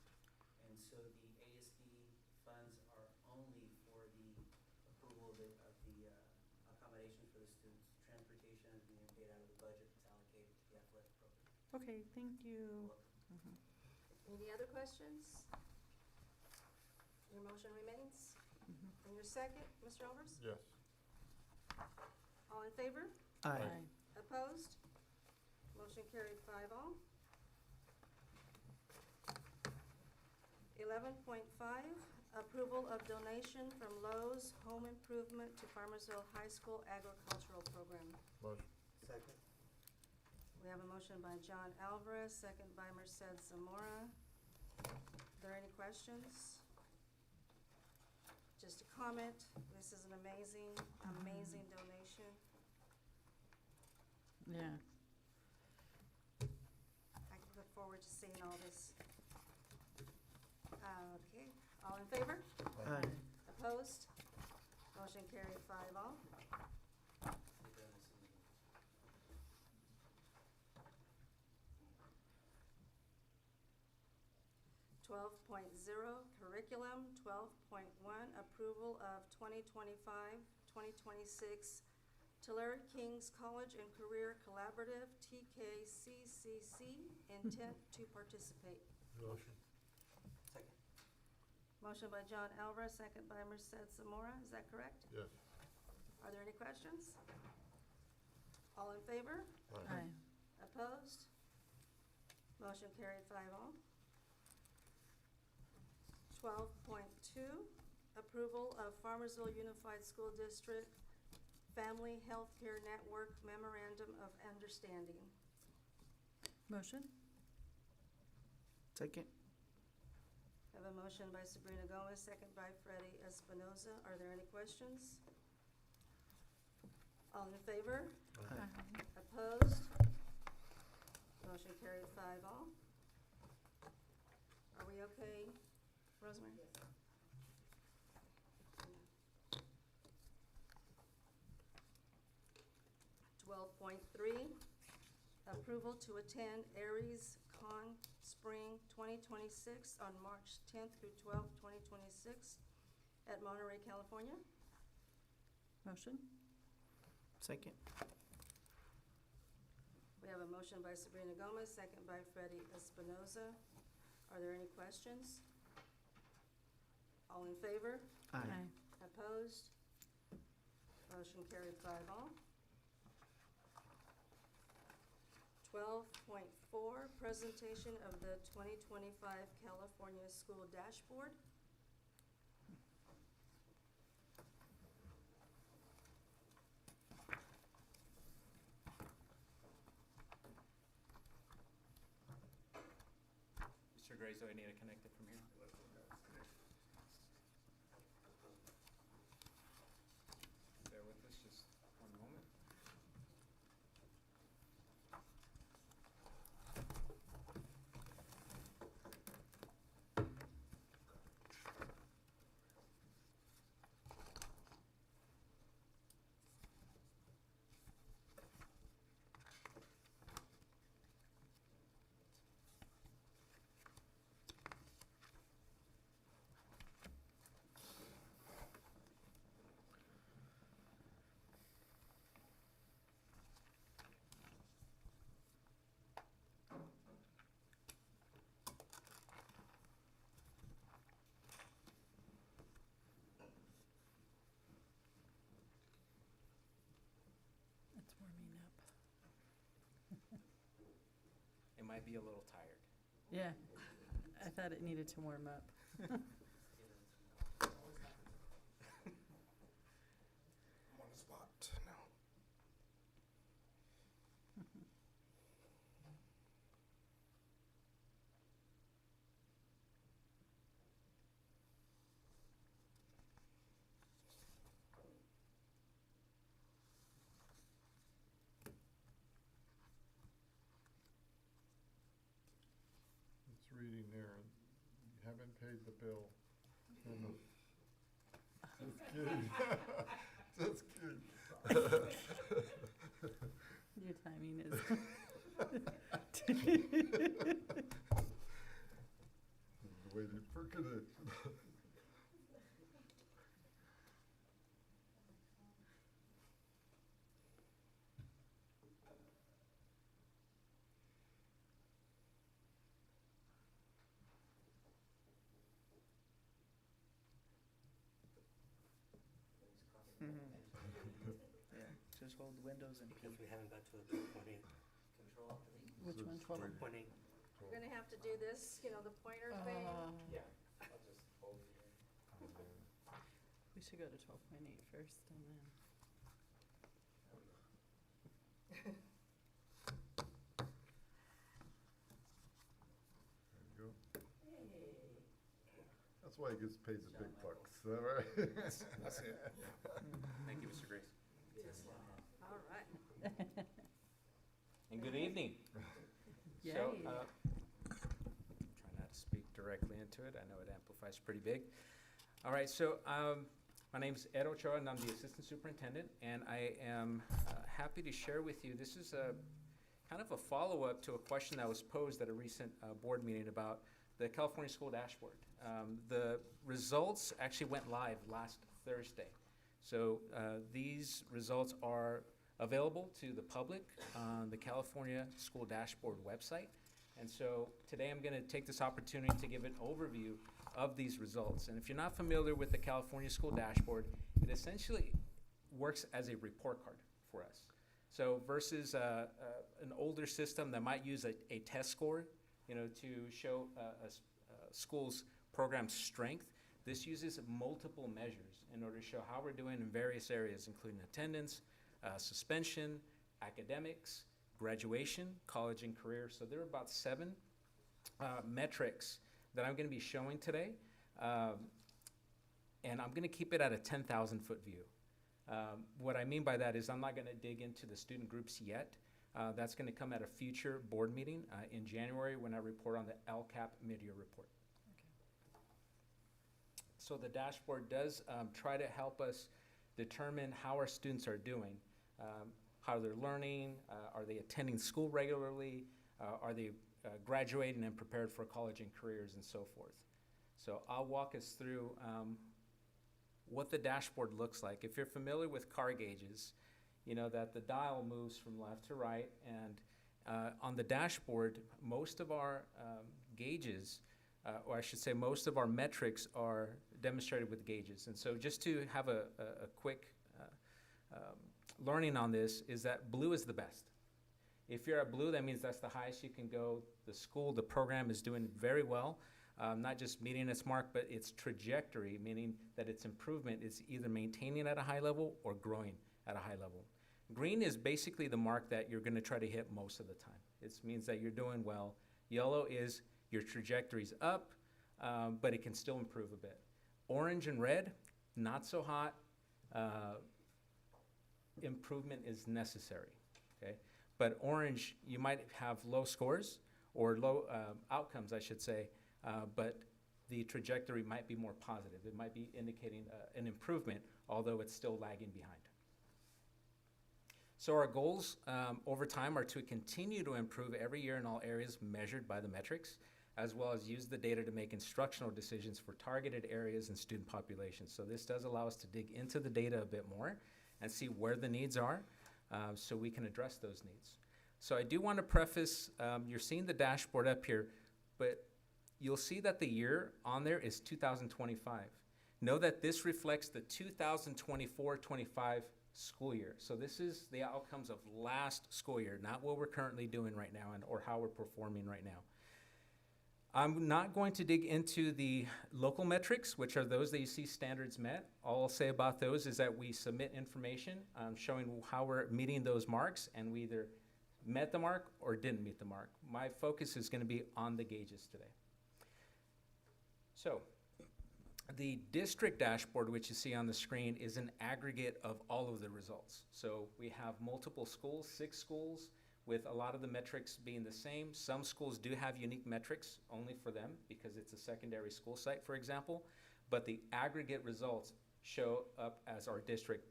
And so the ASD funds are only for the approval of the accommodations for the students. Transportation is being paid out of the budget that's allocated to the athletic program. Okay, thank you. Any other questions? Your motion remains? And your second, Mr. Alvarez? Yes. All in favor? Aye. Opposed? Motion carried 5-all. 11.5, approval of donation from Lowe's Home Improvement to Farmersville High School Agricultural Program. Motion. Second. We We have a motion by John Alvarez, second by Merced Zamora. Are there any questions? Just a comment, this is an amazing, amazing donation. Yeah. I look forward to seeing all this. Okay, all in favor? Aye. Opposed? Motion carried 5-all. 12.0 curriculum, 12.1 approval of 2025-2026 Tulare Kings College and Career Collaborative, TKCCC, intent to participate. Motion. Second. Motion by John Alvarez, second by Merced Zamora, is that correct? Yes. Are there any questions? All in favor? Aye. Opposed? Motion carried 5-all. 12.2, approval of Farmersville Unified School District Family Healthcare Network Memorandum of Understanding. Motion? Second. I have a motion by Sabrina Gomez, second by Freddie Espinoza. Are there any questions? All in favor? Aye. Opposed? Motion carried 5-all. Are we okay, Rosemary? 12.3, approval to attend Aries Con Spring 2026 on March 10th through 12th, 2026 at Monterey, California. Motion? Second. We have a motion by Sabrina Gomez, second by Freddie Espinoza. Are there any questions? All in favor? Aye. Opposed? Motion carried 5-all. 12.4, presentation of the 2025 California School Dashboard. Mr. Grace, do I need to connect it from here? Bear with us just one moment. It's warming up. It might be a little tired. Yeah, I thought it needed to warm up. I'm on the spot now. It's reading there, you haven't paid the bill. Just kidding. Just kidding. Your timing is. Waiting for connection. Yeah, just hold Windows and P. Because we haven't got to the 12.8. Control Alt Delete. Which one, 12? 12.8. You're gonna have to do this, the pointer thing. Yeah, I'll just hold it here. We should go to 12.8 first and then. That's why he gets paid the big bucks, is that right? That's it. Thank you, Mr. Grace. All right. And good evening. Yay. So, try not to speak directly into it. I know it amplifies pretty big. All right, so my name's Ed Ochoa, and I'm the Assistant Superintendent, and I am happy to share with you, this is a kind of a follow-up to a question that was posed at a recent board meeting about the California School Dashboard. The results actually went live last Thursday. So these results are available to the public on the California School Dashboard website. And so today I'm going to take this opportunity to give an overview of these results. And if you're not familiar with the California School Dashboard, it essentially works as a report card for us. So versus an older system that might use a test score, to show a school's program strength, this uses multiple measures in order to show how we're doing in various areas, including attendance, suspension, academics, graduation, college and career. So there are about 7 metrics that I'm going to be showing today, and I'm going to keep it at a 10,000-foot view. What I mean by that is I'm not going to dig into the student groups yet. That's going to come at a future board meeting in January when I report on the LCAP mid-year report. So the dashboard does try to help us determine how our students are doing, how they're learning, are they attending school regularly, are they graduating and prepared for college and careers and so forth. So I'll walk us through what the dashboard looks like. If you're familiar with car gauges, you know that the dial moves from left to right, and on the dashboard, most of our gauges, or I should say most of our metrics are demonstrated with gauges. And so just to have a quick learning on this is that blue is the best. If you're at blue, that means that's the highest you can go. The school, the program is doing very well, not just meeting its mark, but its trajectory, meaning that its improvement is either maintaining at a high level or growing at a high level. Green is basically the mark that you're going to try to hit most of the time. It means that you're doing well. Yellow is your trajectory's up, but it can still improve a bit. Orange and red, not so hot. Improvement is necessary, okay? But orange, you might have low scores or low outcomes, I should say, but the trajectory might be more positive. It might be indicating an improvement, although it's still lagging behind. So our goals over time are to continue to improve every year in all areas measured by the metrics, as well as use the data to make instructional decisions for targeted areas and student populations. So this does allow us to dig into the data a bit more and see where the needs are so we can address those needs. So I do want to preface, you're seeing the dashboard up here, but you'll see that the year on there is 2025. Know that this reflects the 2024-25 school year. So this is the outcomes of last school year, not what we're currently doing right now or how we're performing right now. I'm not going to dig into the local metrics, which are those that you see standards met. All I'll say about those is that we submit information showing how we're meeting those marks, and we either met the mark or didn't meet the mark. My focus is going to be on the gauges today. So the district dashboard, which you see on the screen, is an aggregate of all of the results. So we have multiple schools, 6 schools, with a lot of the metrics being the same. Some schools do have unique metrics only for them because it's a secondary school site, for example, but the aggregate results show up as our district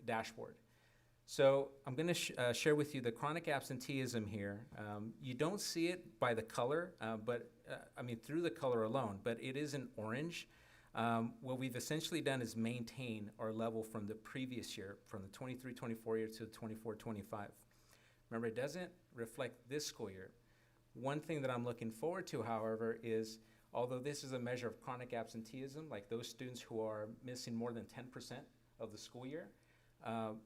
dashboard. So I'm going to share with you the chronic absenteeism here. You don't see it by the color, I mean through the color alone, but it is in orange. What we've essentially done is maintain our level from the previous year, from the 23-24 year to the 24-25. Remember, it doesn't reflect this school year. One thing that I'm looking forward to, however, is although this is a measure of chronic absenteeism, like those students who are missing more than 10% of the school year,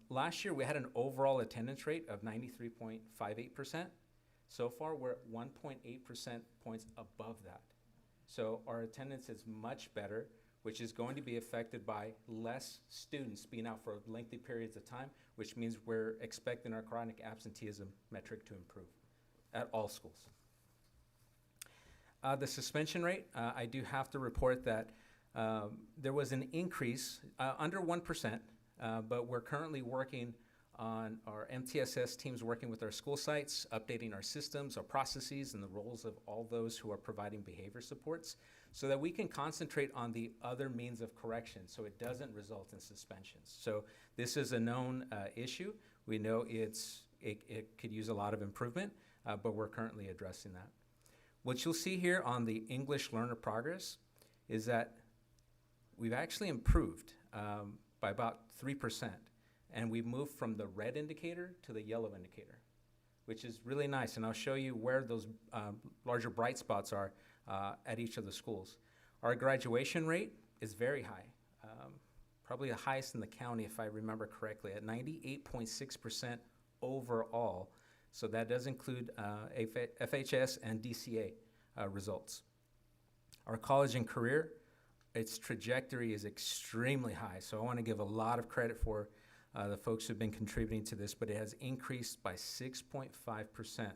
last year we had an overall attendance rate of 93.58%. So far, we're at 1.8% points above that. So our attendance is much better, which is going to be affected by less students being out for lengthy periods of time, which means we're expecting our chronic absenteeism metric to improve at all schools. The suspension rate, I do have to report that there was an increase, under 1%, but we're currently working on our MTSS teams, working with our school sites, updating our systems, our processes, and the roles of all those who are providing behavior supports, so that we can concentrate on the other means of correction, so it doesn't result in suspensions. So this is a known issue. We know it could use a lot of improvement, but we're currently addressing that. What you'll see here on the English learner progress is that we've actually improved by about 3%, and we've moved from the red indicator to the yellow indicator, which is really nice, and I'll show you where those larger bright spots are at each of the schools. Our graduation rate is very high, probably the highest in the county if I remember correctly, at 98.6% overall. So that does include FHS and DCA results. Our college and career, its trajectory is extremely high. So I want to give a lot of credit for the folks who've been contributing to this, but it has increased by 6.5%.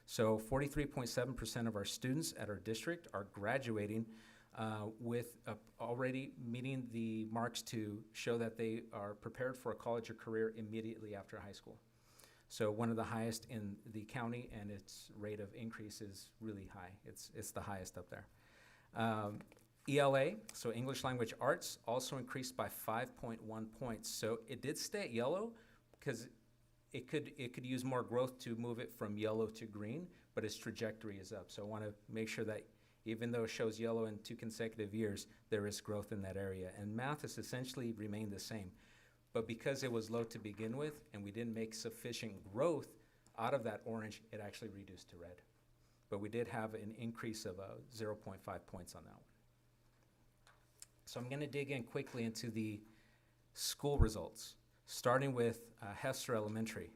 So 43.7% of our students at our district are graduating with already meeting the marks to show that they are prepared for a college or career immediately after high school. So one of the highest in the county, and its rate of increase is really high. It's the highest up there. ELA, so English Language Arts, also increased by 5.1 points. So it did stay at yellow because it could use more growth to move it from yellow to green, but its trajectory is up. So I want to make sure that even though it shows yellow in 2 consecutive years, there is growth in that area. And math has essentially remained the same. But because it was low to begin with and we didn't make sufficient growth out of that orange, it actually reduced to red. But we did have an increase of 0.5 points on that one. So I'm going to dig in quickly into the school results, starting with Hester Elementary.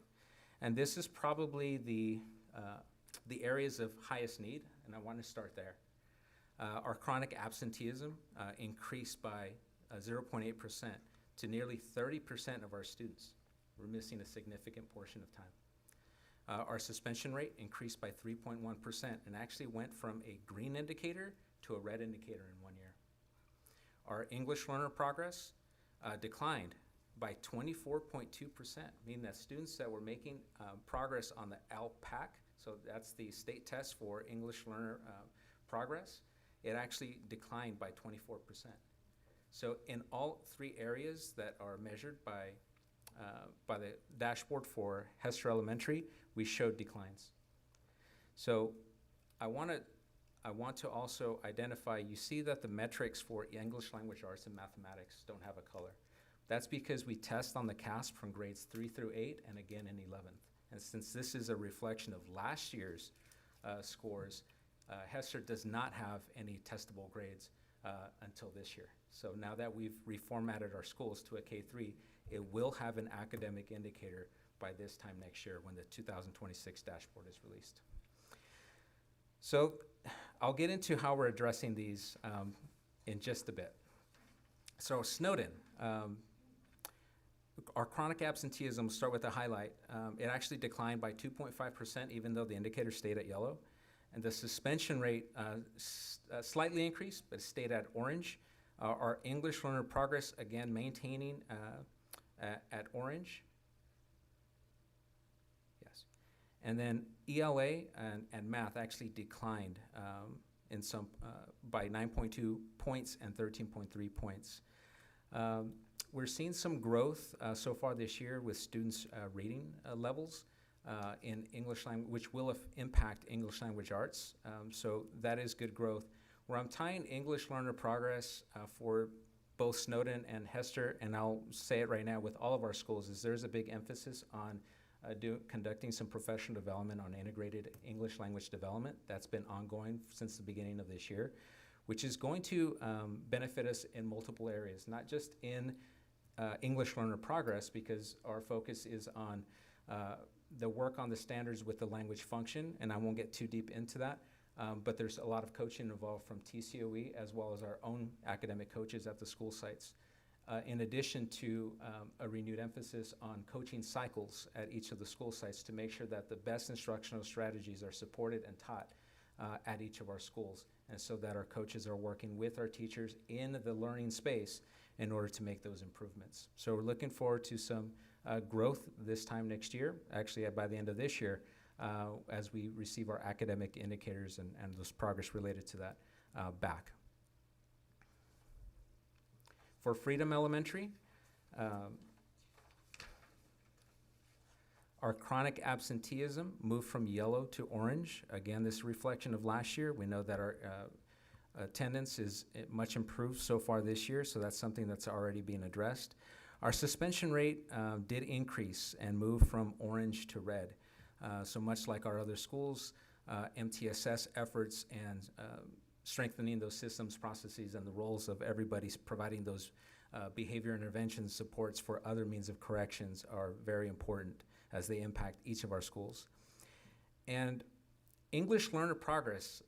And this is probably the areas of highest need, and I want to start there. Our chronic absenteeism increased by 0.8%. to nearly 30% of our students. We're missing a significant portion of time. Our suspension rate increased by 3.1% and actually went from a green indicator to a red indicator in 1 year. Our English learner progress declined by 24.2%, meaning that students that were making progress on the LPAC, so that's the state test for English learner progress, it actually declined by 24%. So in all 3 areas that are measured by the dashboard for Hester Elementary, we showed declines. So I want to also identify, you see that the metrics for English Language Arts and Mathematics don't have a color. That's because we test on the CASP from grades 3 through 8 and again in 11th. And since this is a reflection of last year's scores, Hester does not have any testable grades until this year. So now that we've reformatted our schools to a K-3, it will have an academic indicator by this time next year when the 2026 dashboard is released. So I'll get into how we're addressing these in just a bit. So Snowden, our chronic absenteeism, start with a highlight. It actually declined by 2.5% even though the indicator stayed at yellow. And the suspension rate slightly increased, but stayed at orange. Our English learner progress, again, maintaining at orange. Yes. And then ELA and math actually declined in some by 9.2 points and 13.3 points. We're seeing some growth so far this year with students' reading levels. In English language, which will impact English Language Arts. So that is good growth. Where I'm tying English learner progress for both Snowden and Hester, and I'll say it right now with all of our schools, is there's a big emphasis on conducting some professional development on integrated English language development. That's been ongoing since the beginning of this year, which is going to benefit us in multiple areas, not just in English learner progress, because our focus is on the work on the standards with the language function, and I won't get too deep into that, but there's a lot of coaching involved from TCOE as well as our own academic coaches at the school sites, in addition to a renewed emphasis on coaching cycles at each of the school sites to make sure that the best instructional strategies are supported and taught at each of our schools. and so that our coaches are working with our teachers in the learning space in order to make those improvements. So we're looking forward to some growth this time next year, actually by the end of this year, as we receive our academic indicators and those progress related to that back. For Freedom Elementary, our chronic absenteeism moved from yellow to orange. Again, this is a reflection of last year. We know that our attendance is much improved so far this year, so that's something that's already being addressed. Our suspension rate did increase and move from orange to red. So much like our other schools, MTSS efforts and strengthening those systems, processes, and the roles of everybody providing those behavior intervention supports for other means of corrections are very important as they impact each of our schools. And English learner progress,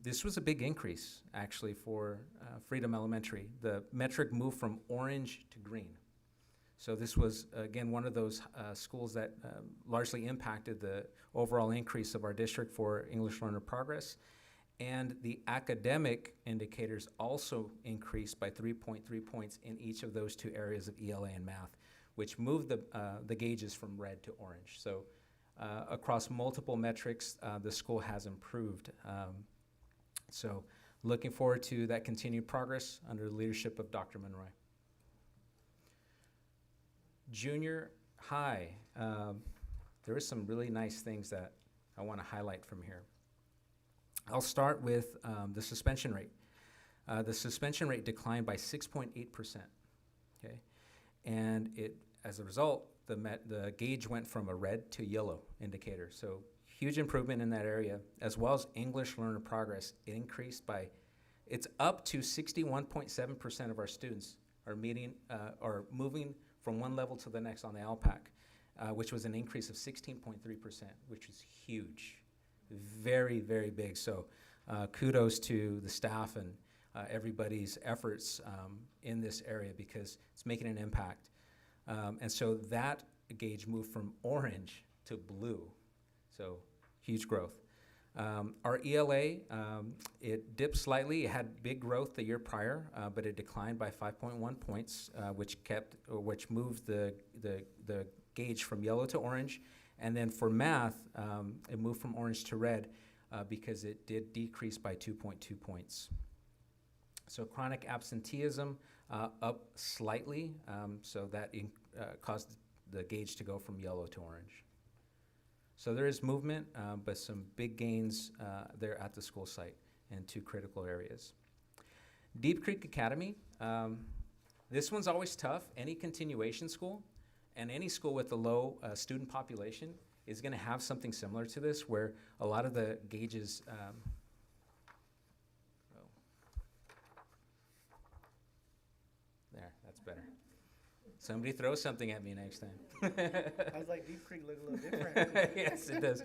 this was a big increase actually for Freedom Elementary. The metric moved from orange to green. So this was, again, one of those schools that largely impacted the overall increase of our district for English learner progress. And the academic indicators also increased by 3.3 points in each of those two areas of ELA and math, which moved the gauges from red to orange. So across multiple metrics, the school has improved. So looking forward to that continued progress under the leadership of Dr. Monroy. Junior high, there are some really nice things that I want to highlight from here. I'll start with the suspension rate. The suspension rate declined by 6.8%, okay? And as a result, the gauge went from a red to yellow indicator. So huge improvement in that area, as well as English learner progress. It increased it's up to 61.7% of our students are meeting or moving from one level to the next on the LPAC, which was an increase of 16.3%, which is huge. Very, very big. So kudos to the staff and everybody's efforts in this area because it's making an impact. And so that gauge moved from orange to blue. So huge growth. Our ELA, it dipped slightly. It had big growth the year prior, but it declined by 5.1 points, which moved the gauge from yellow to orange. And then for math, it moved from orange to red because it did decrease by 2.2 points. So chronic absenteeism up slightly, so that caused the gauge to go from yellow to orange. So there is movement, but some big gains there at the school site in two critical areas. Deep Creek Academy, this one's always tough. Any continuation school and any school with a low student population is going to have something similar to this, where a lot of the gauges. There, that's better. Somebody throw something at me next time. I was like, Deep Creek looked a little different. Yes, it does.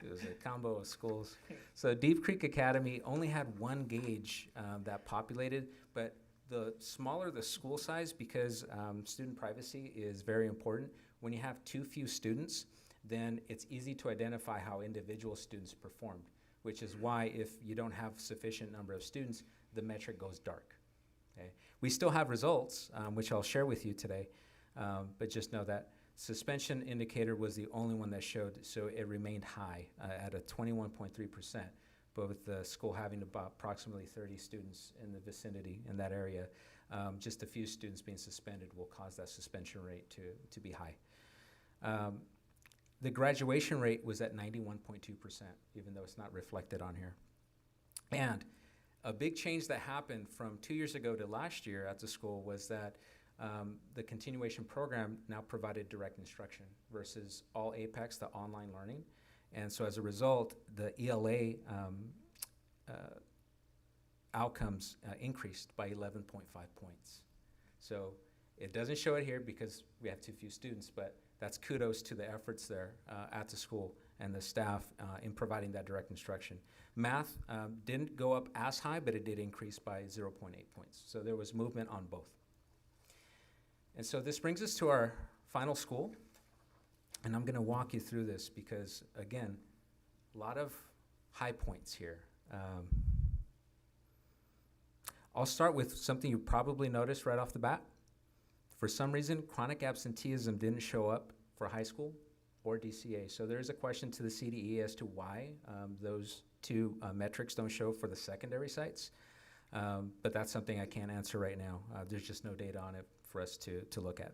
It was a combo of schools. So Deep Creek Academy only had one gauge that populated, but the smaller the school size, because student privacy is very important, when you have too few students, then it's easy to identify how individual students performed, which is why if you don't have sufficient number of students, the metric goes dark. Okay? We still have results, which I'll share with you today, but just know that suspension indicator was the only one that showed, so it remained high at a 21.3%. But with the school having about approximately 30 students in the vicinity in that area, just a few students being suspended will cause that suspension rate to be high. The graduation rate was at 91.2%, even though it's not reflected on here. And a big change that happened from 2 years ago to last year at the school was that the continuation program now provided direct instruction versus all APEX, the online learning. And so as a result, the ELA outcomes increased by 11.5 points. So it doesn't show it here because we have too few students, but that's kudos to the efforts there at the school and the staff in providing that direct instruction. Math didn't go up as high, but it did increase by 0.8 points. So there was movement on both. And so this brings us to our final school. And I'm going to walk you through this because, again, a lot of high points here. I'll start with something you probably noticed right off the bat. For some reason, chronic absenteeism didn't show up for high school or DCA. So there is a question to the CDE as to why those two metrics don't show for the secondary sites. But that's something I can't answer right now. There's just no data on it for us to look at.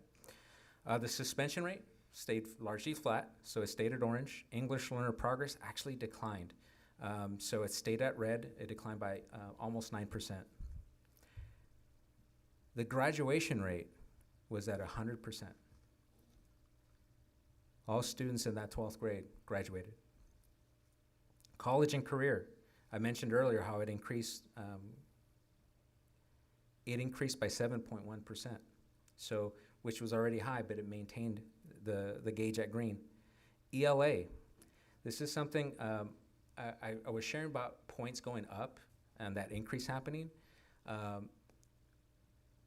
The suspension rate stayed largely flat, so it stayed at orange. English learner progress actually declined. So it stayed at red. It declined by almost 9%. The graduation rate was at 100%. All students in that 12th grade graduated. College and career, I mentioned earlier how it increased by 7.1%, so which was already high, but it maintained the gauge at green. ELA, this is something I was sharing about points going up and that increase happening.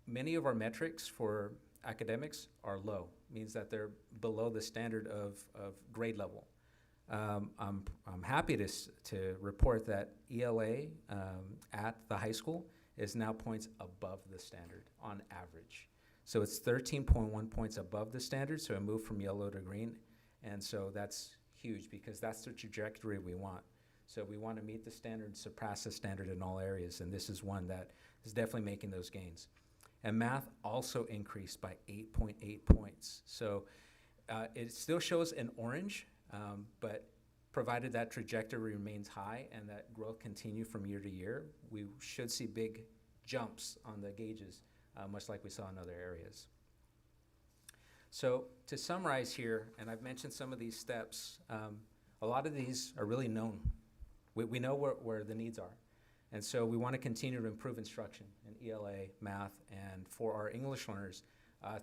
Many of our metrics for academics are low, means that they're below the standard of grade level. I'm happy to report that ELA at the high school is now points above the standard on average. So it's 13.1 points above the standard, so it moved from yellow to green. And so that's huge because that's the trajectory we want. So we want to meet the standard, surpass the standard in all areas, and this is one that is definitely making those gains. And math also increased by 8.8 points. So it still shows an orange, but provided that trajectory remains high and that growth continue from year to year, we should see big jumps on the gauges, much like we saw in other areas. So to summarize here, and I've mentioned some of these steps, a lot of these are really known. We know where the needs are. And so we want to continue to improve instruction in ELA, math, and for our English learners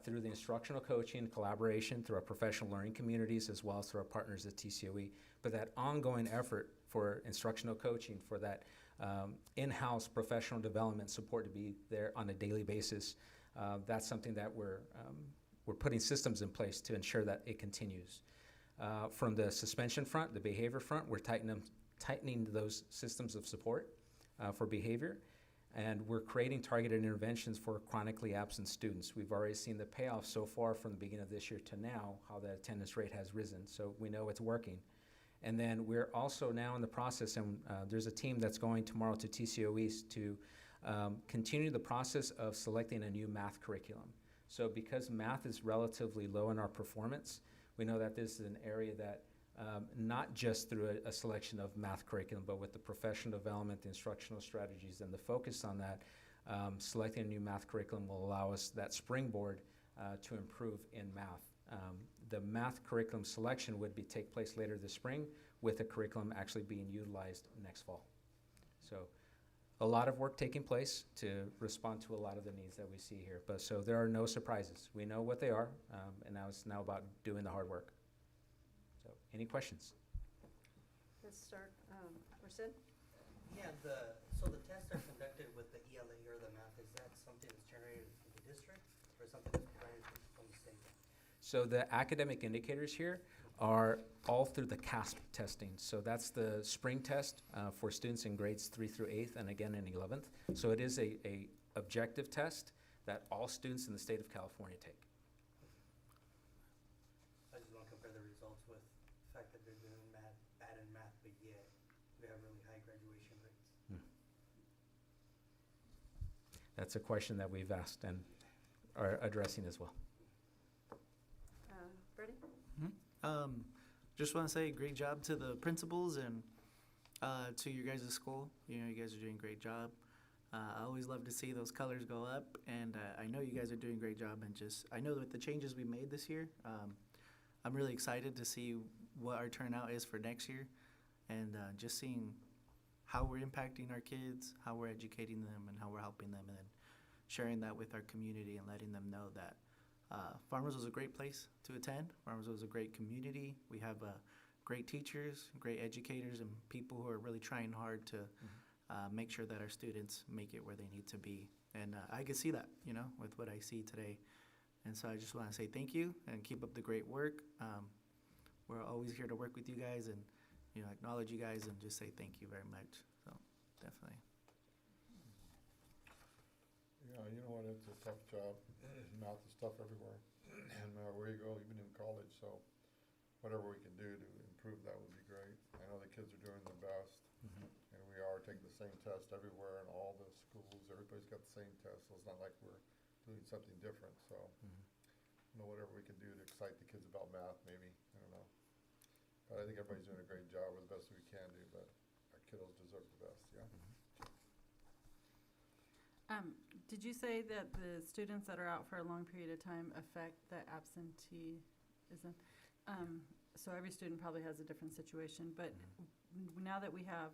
through the instructional coaching, collaboration, through our professional learning communities, as well as through our partners at TCOE. But that ongoing effort for instructional coaching, for that in-house professional development support to be there on a daily basis, that's something that we're putting systems in place to ensure that it continues. From the suspension front, the behavior front, we're tightening those systems of support for behavior, and we're creating targeted interventions for chronically absent students. We've already seen the payoff so far from the beginning of this year to now, how the attendance rate has risen, so we know it's working. And then we're also now in the process, and there's a team that's going tomorrow to TCO East to continue the process of selecting a new math curriculum. So because math is relatively low in our performance, we know that this is an area that not just through a selection of math curriculum, but with the professional development, the instructional strategies, and the focus on that, selecting a new math curriculum will allow us that springboard to improve in math. The math curriculum selection would take place later this spring, with the curriculum actually being utilized next fall. So a lot of work taking place to respond to a lot of the needs that we see here. But so there are no surprises. We know what they are, and now it's about doing the hard work. So any questions? Let's start, Merced? Yeah, so the tests are conducted with the ELA or the math. Is that something that's generated in the district or something that's provided from the state? So the academic indicators here are all through the CASP testing. So that's the spring test for students in grades 3 through 8th and again in 11th. So it is a objective test that all students in the state of California take. I just want to compare the results with the fact that they're doing bad in math, but yet we have really high graduation rates. That's a question that we've asked and are addressing as well. Freddie? Just want to say great job to the principals and to your guys' school. You know, you guys are doing a great job. I always love to see those colors go up, and I know you guys are doing a great job. And just, I know that with the changes we made this year, I'm really excited to see what our turnout is for next year, and just seeing how we're impacting our kids, how we're educating them, and how we're helping them, and then sharing that with our community and letting them know that Farmers was a great place to attend. Farmers was a great community. We have great teachers, great educators, and people who are really trying hard to make sure that our students make it where they need to be. And I can see that, you know, with what I see today. And so I just want to say thank you and keep up the great work. We're always here to work with you guys and, you know, acknowledge you guys and just say thank you very much. So definitely. Yeah, you know what, it's a tough job. Math is tough everywhere. And no matter where you go, even in college, so whatever we can do to improve that would be great. I know the kids are doing their best, and we are taking the same test everywhere in all the schools. Everybody's got the same test, so it's not like we're doing something different, so. You know, whatever we can do to excite the kids about math, maybe, I don't know. But I think everybody's doing a great job, or the best we can do, but our kiddos deserve the best, yeah. Did you say that the students that are out for a long period of time affect the absenteeism? So every student probably has a different situation, but now that we have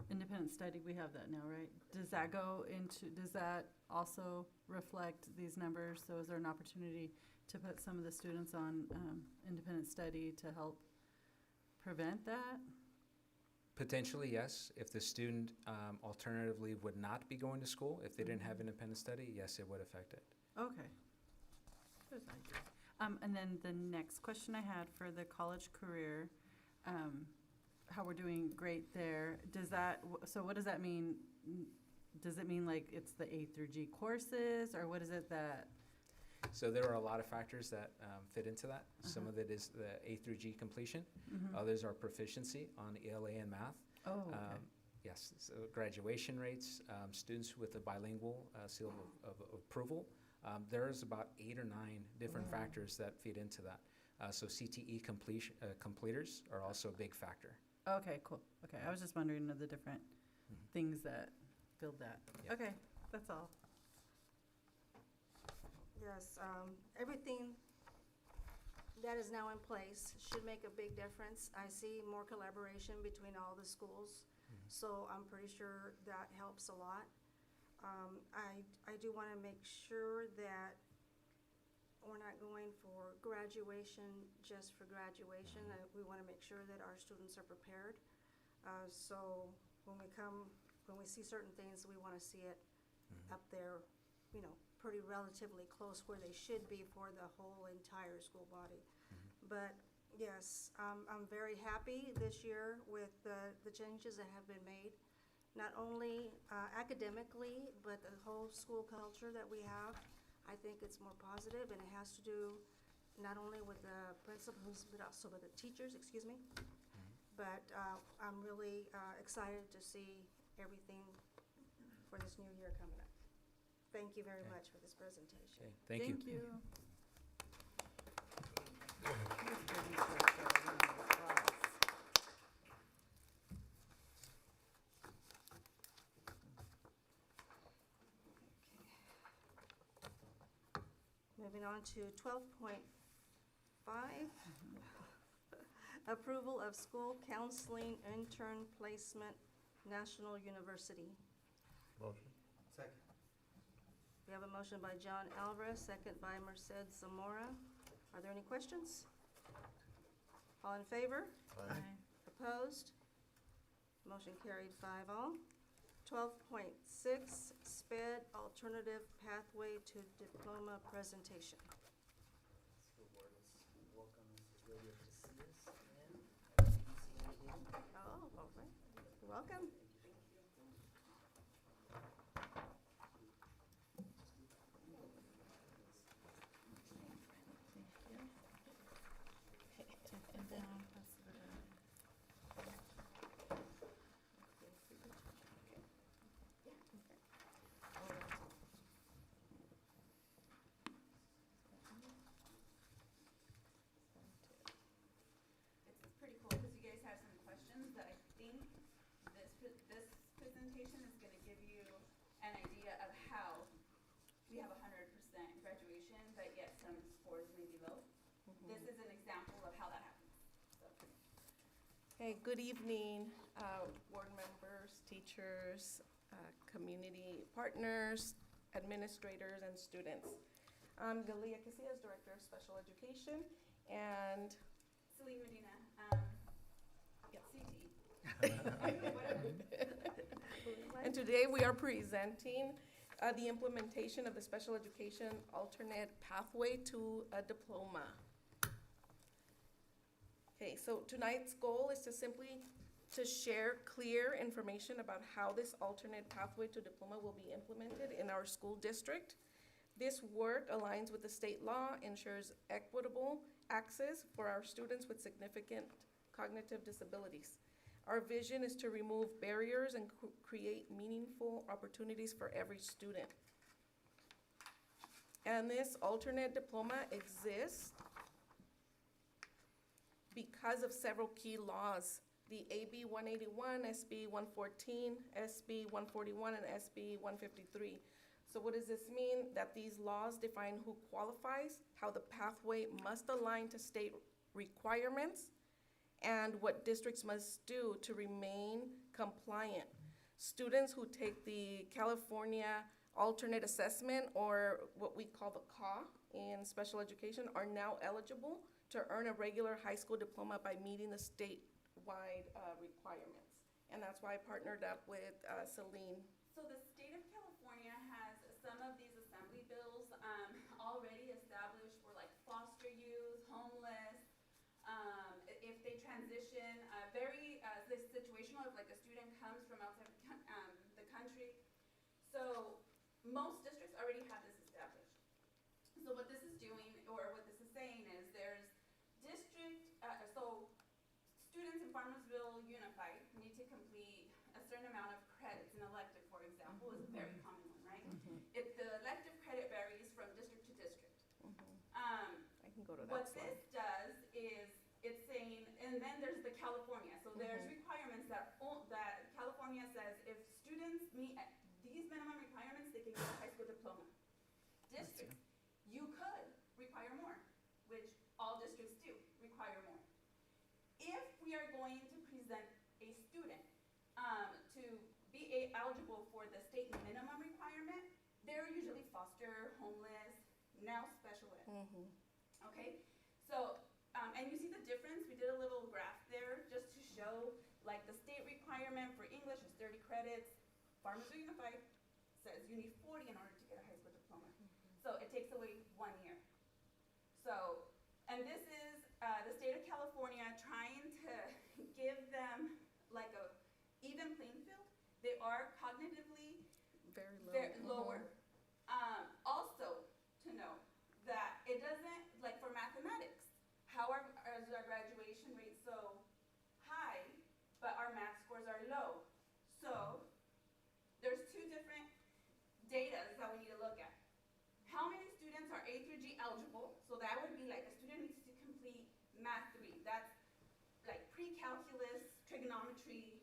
independent study, we have that now, right? Does that does that also reflect these numbers? So is there an opportunity to put some of the students on independent study to help prevent that? Potentially, yes. If the student alternatively would not be going to school, if they didn't have independent study, yes, it would affect it. Okay. Good idea. And then the next question I had for the college career, how we're doing great there. So what does that mean? Does it mean like it's the A through G courses, or what is it that? So there are a lot of factors that fit into that. Some of it is the A through G completion. Others are proficiency on ELA and math. Oh, okay. Yes, so graduation rates, students with a bilingual seal of approval. There's about 8 or 9 different factors that feed into that. So CTE completers are also a big factor. Okay, cool. Okay, I was just wondering of the different things that build that. Yep. Okay, that's all. Yes, everything that is now in place should make a big difference. I see more collaboration between all the schools, so I'm pretty sure that helps a lot. I do want to make sure that we're not going for graduation just for graduation. We want to make sure that our students are prepared. So when we see certain things, we want to see it up there, you know, pretty relatively close where they should be for the whole entire school body. But yes, I'm very happy this year with the changes that have been made, not only academically, but the whole school culture that we have. I think it's more positive, and it has to do not only with the principals, but also with the teachers, excuse me. But I'm really excited to see everything for this new year coming up. Thank you very much for this presentation. Okay, thank you. Thank you. Moving on to 12.5, approval of school counseling intern placement, National University. Motion. Second. We have a motion by John Alvarez, second by Merced Zamora. Are there any questions? All in favor? Aye. Opposed? Motion carried 5-0. 12.6, SPED Alternative Pathway to Diploma Presentation. School board is welcome, Mrs. Radio, to see us and CBC meeting. Oh, all right. You're welcome. It's pretty cool because you guys have some questions that I think this presentation is going to give you an idea of how we have 100% graduation, but yet some scores may be low. This is an example of how that happens. Hey, good evening, board members, teachers, community partners, administrators, and students. I'm Galia Casillas, Director of Special Education, and Celine Medina, and today we are presenting the implementation of the Special Education Alternate Pathway to a Diploma. Okay, so tonight's goal is to simply to share clear information about how this alternate pathway to diploma will be implemented in our school district. This work aligns with the state law, ensures equitable access for our students with significant cognitive disabilities. Our vision is to remove barriers and create meaningful opportunities for every student. And this alternate diploma exists because of several key laws. The AB 181, SB 114, SB 141, and SB 153. So what does this mean? That these laws define who qualifies, how the pathway must align to state requirements, and what districts must do to remain compliant. Students who take the California Alternate Assessment, or what we call the CAW in special education, are now eligible to earn a regular high school diploma by meeting the statewide requirements. And that's why I partnered up with Celine. So the state of California has some of these assembly bills already established for like foster youth, homeless, if they transition, this situational, if like a student comes from outside the country. So most districts already have this established. So what this is doing, or what this is saying is there's so students in Farmersville Unified need to complete a certain amount of credits. An elective, for example, is a very common one, right? If the elective credit varies from district to district. I can go to that What slide. this does is it's saying, and then there's the California. So there's requirements that California says if students meet these minimum requirements, they can get a high school diploma. Districts, you could require more, which all districts do require more. If we are going to present a student to be eligible for the state minimum requirement, they're usually foster, homeless, now special ed. Okay, so and you see the difference. We did a little graph there just to show like the state requirement for English is 30 credits. Farmersville Unified says you need 40 in order to get a high school diploma. So it takes away 1 year. So, and this is the state of California trying to give them like a even playing field. They are cognitively very lower. Also to note that it doesn't, like for mathematics, how is our graduation rate so high, but our math scores are low? So there's two different data that we need to look at. How many students are A through G eligible? So that would be like a student needs to complete Math 3. That's like pre-calculus, trigonometry,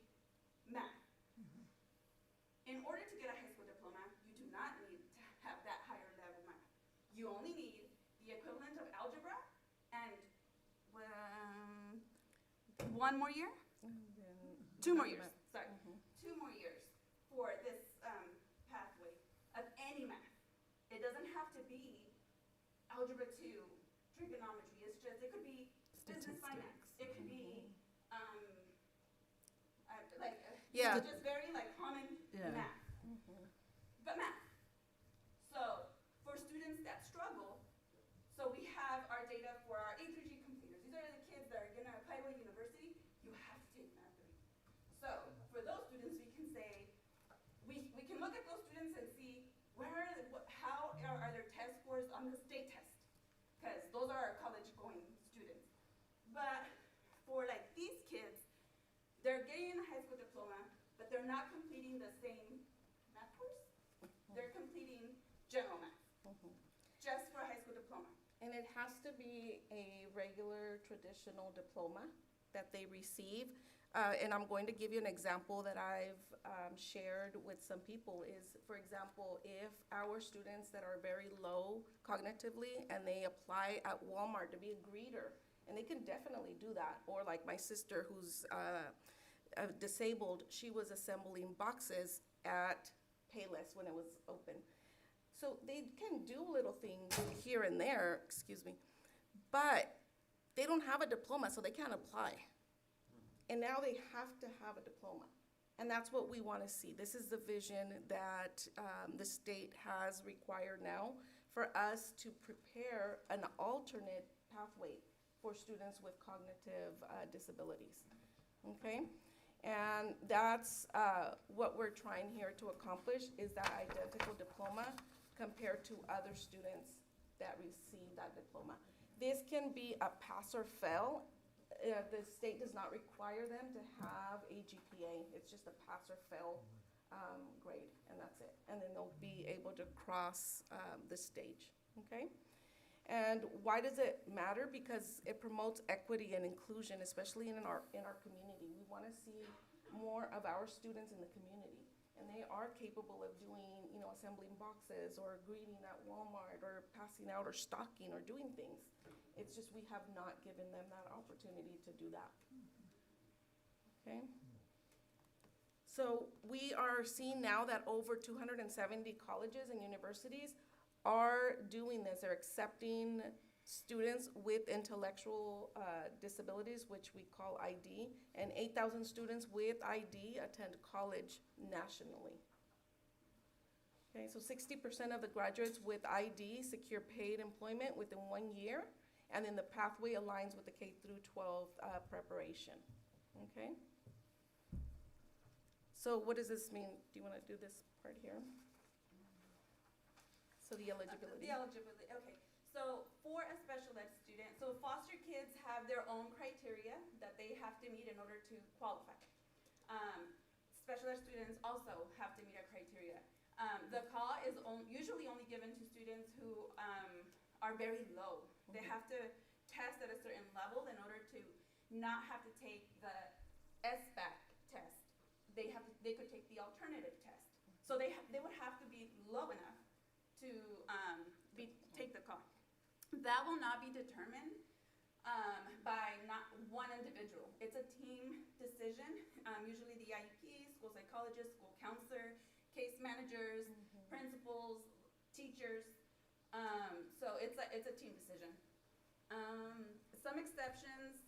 math. In order to get a high school diploma, you do not need to have that higher level math. You only need the equivalent of algebra and 1 more year? 2 more years, sorry. 2 more years for this pathway of any math. It doesn't have to be algebra 2, trigonometry. It's just, it could be business finance. It could be just very like common math. But math. So for students that struggle, so we have our data for our A through G completers. These are the kids that are gonna apply to university. You have to take math 3. So for those students, we can say, we can look at those students and see how are their test scores on the state test, because those are our college-going students. But for like these kids, they're getting a high school diploma, but they're not completing the same math course. They're completing general math, just for a high school diploma. And it has to be a regular traditional diploma that they receive. And I'm going to give you an example that I've shared with some people is, for example, if our students that are very low cognitively and they apply at Walmart to be a greeter, and they can definitely do that. Or like my sister who's disabled, she was assembling boxes at Payless when it was open. So they can do little things here and there, excuse me, but they don't have a diploma, so they can't apply. And now they have to have a diploma. And that's what we want to see. This is the vision that the state has required now for us to prepare an alternate pathway for students with cognitive disabilities. Okay? And that's what we're trying here to accomplish, is that identical diploma compared to other students that receive that diploma. This can be a pass or fail. The state does not require them to have a GPA. It's just a pass or fail grade, and that's it. And then they'll be able to cross the stage, okay? And why does it matter? Because it promotes equity and inclusion, especially in our community. We want to see more of our students in the community. And they are capable of doing, you know, assembling boxes or greeting at Walmart or passing out or stocking or doing things. It's just we have not given them that opportunity to do that. Okay? So we are seeing now that over 270 colleges and universities are doing this. They're accepting students with intellectual disabilities, which we call ID, and 8,000 students with ID attend college nationally. Okay, so 60% of the graduates with ID secure paid employment within 1 year, and then the pathway aligns with the K through 12 preparation. Okay? So what does this mean? Do you want to do this part here? So the eligibility. The eligibility, okay. So for a special ed student, so foster kids have their own criteria that they have to meet in order to qualify. Special ed students also have to meet our criteria. The CAW is usually only given to students who are very low. They have to test at a certain level in order to not have to take the SBAC test. They could take the alternative test. So they would have to be low enough to take the CAW. That will not be determined by not one individual. It's a team decision. Usually the IEP, school psychologist, school counselor, case managers, principals, teachers. So it's a team decision. Some exceptions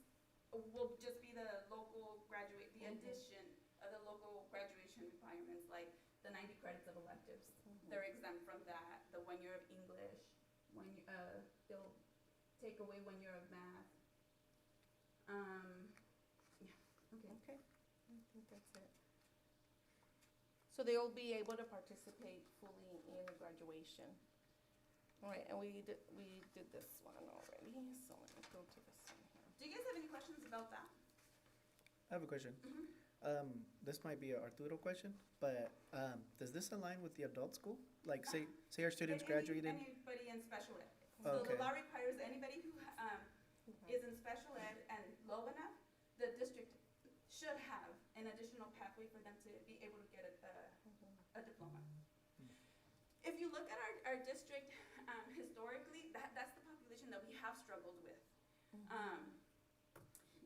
will just be the local graduate, the addition of the local graduation requirements, like the 90 credits of electives. They're exempt from that. The 1 year of English, they'll take away 1 year of math. Yeah, okay. I think that's it. So they'll be able to participate fully in graduation. All right, and we did this one already, so let me go to this one here. Do you guys have any questions about that? I have a question. This might be a Arturo question, but does this align with the adult school? Like, say our students graduated. Anybody in special ed. So Okay. the law requires anybody who is in special ed and low enough, the district should have an additional pathway for them to be able to get a diploma. If you look at our district historically, that's the population that we have struggled with.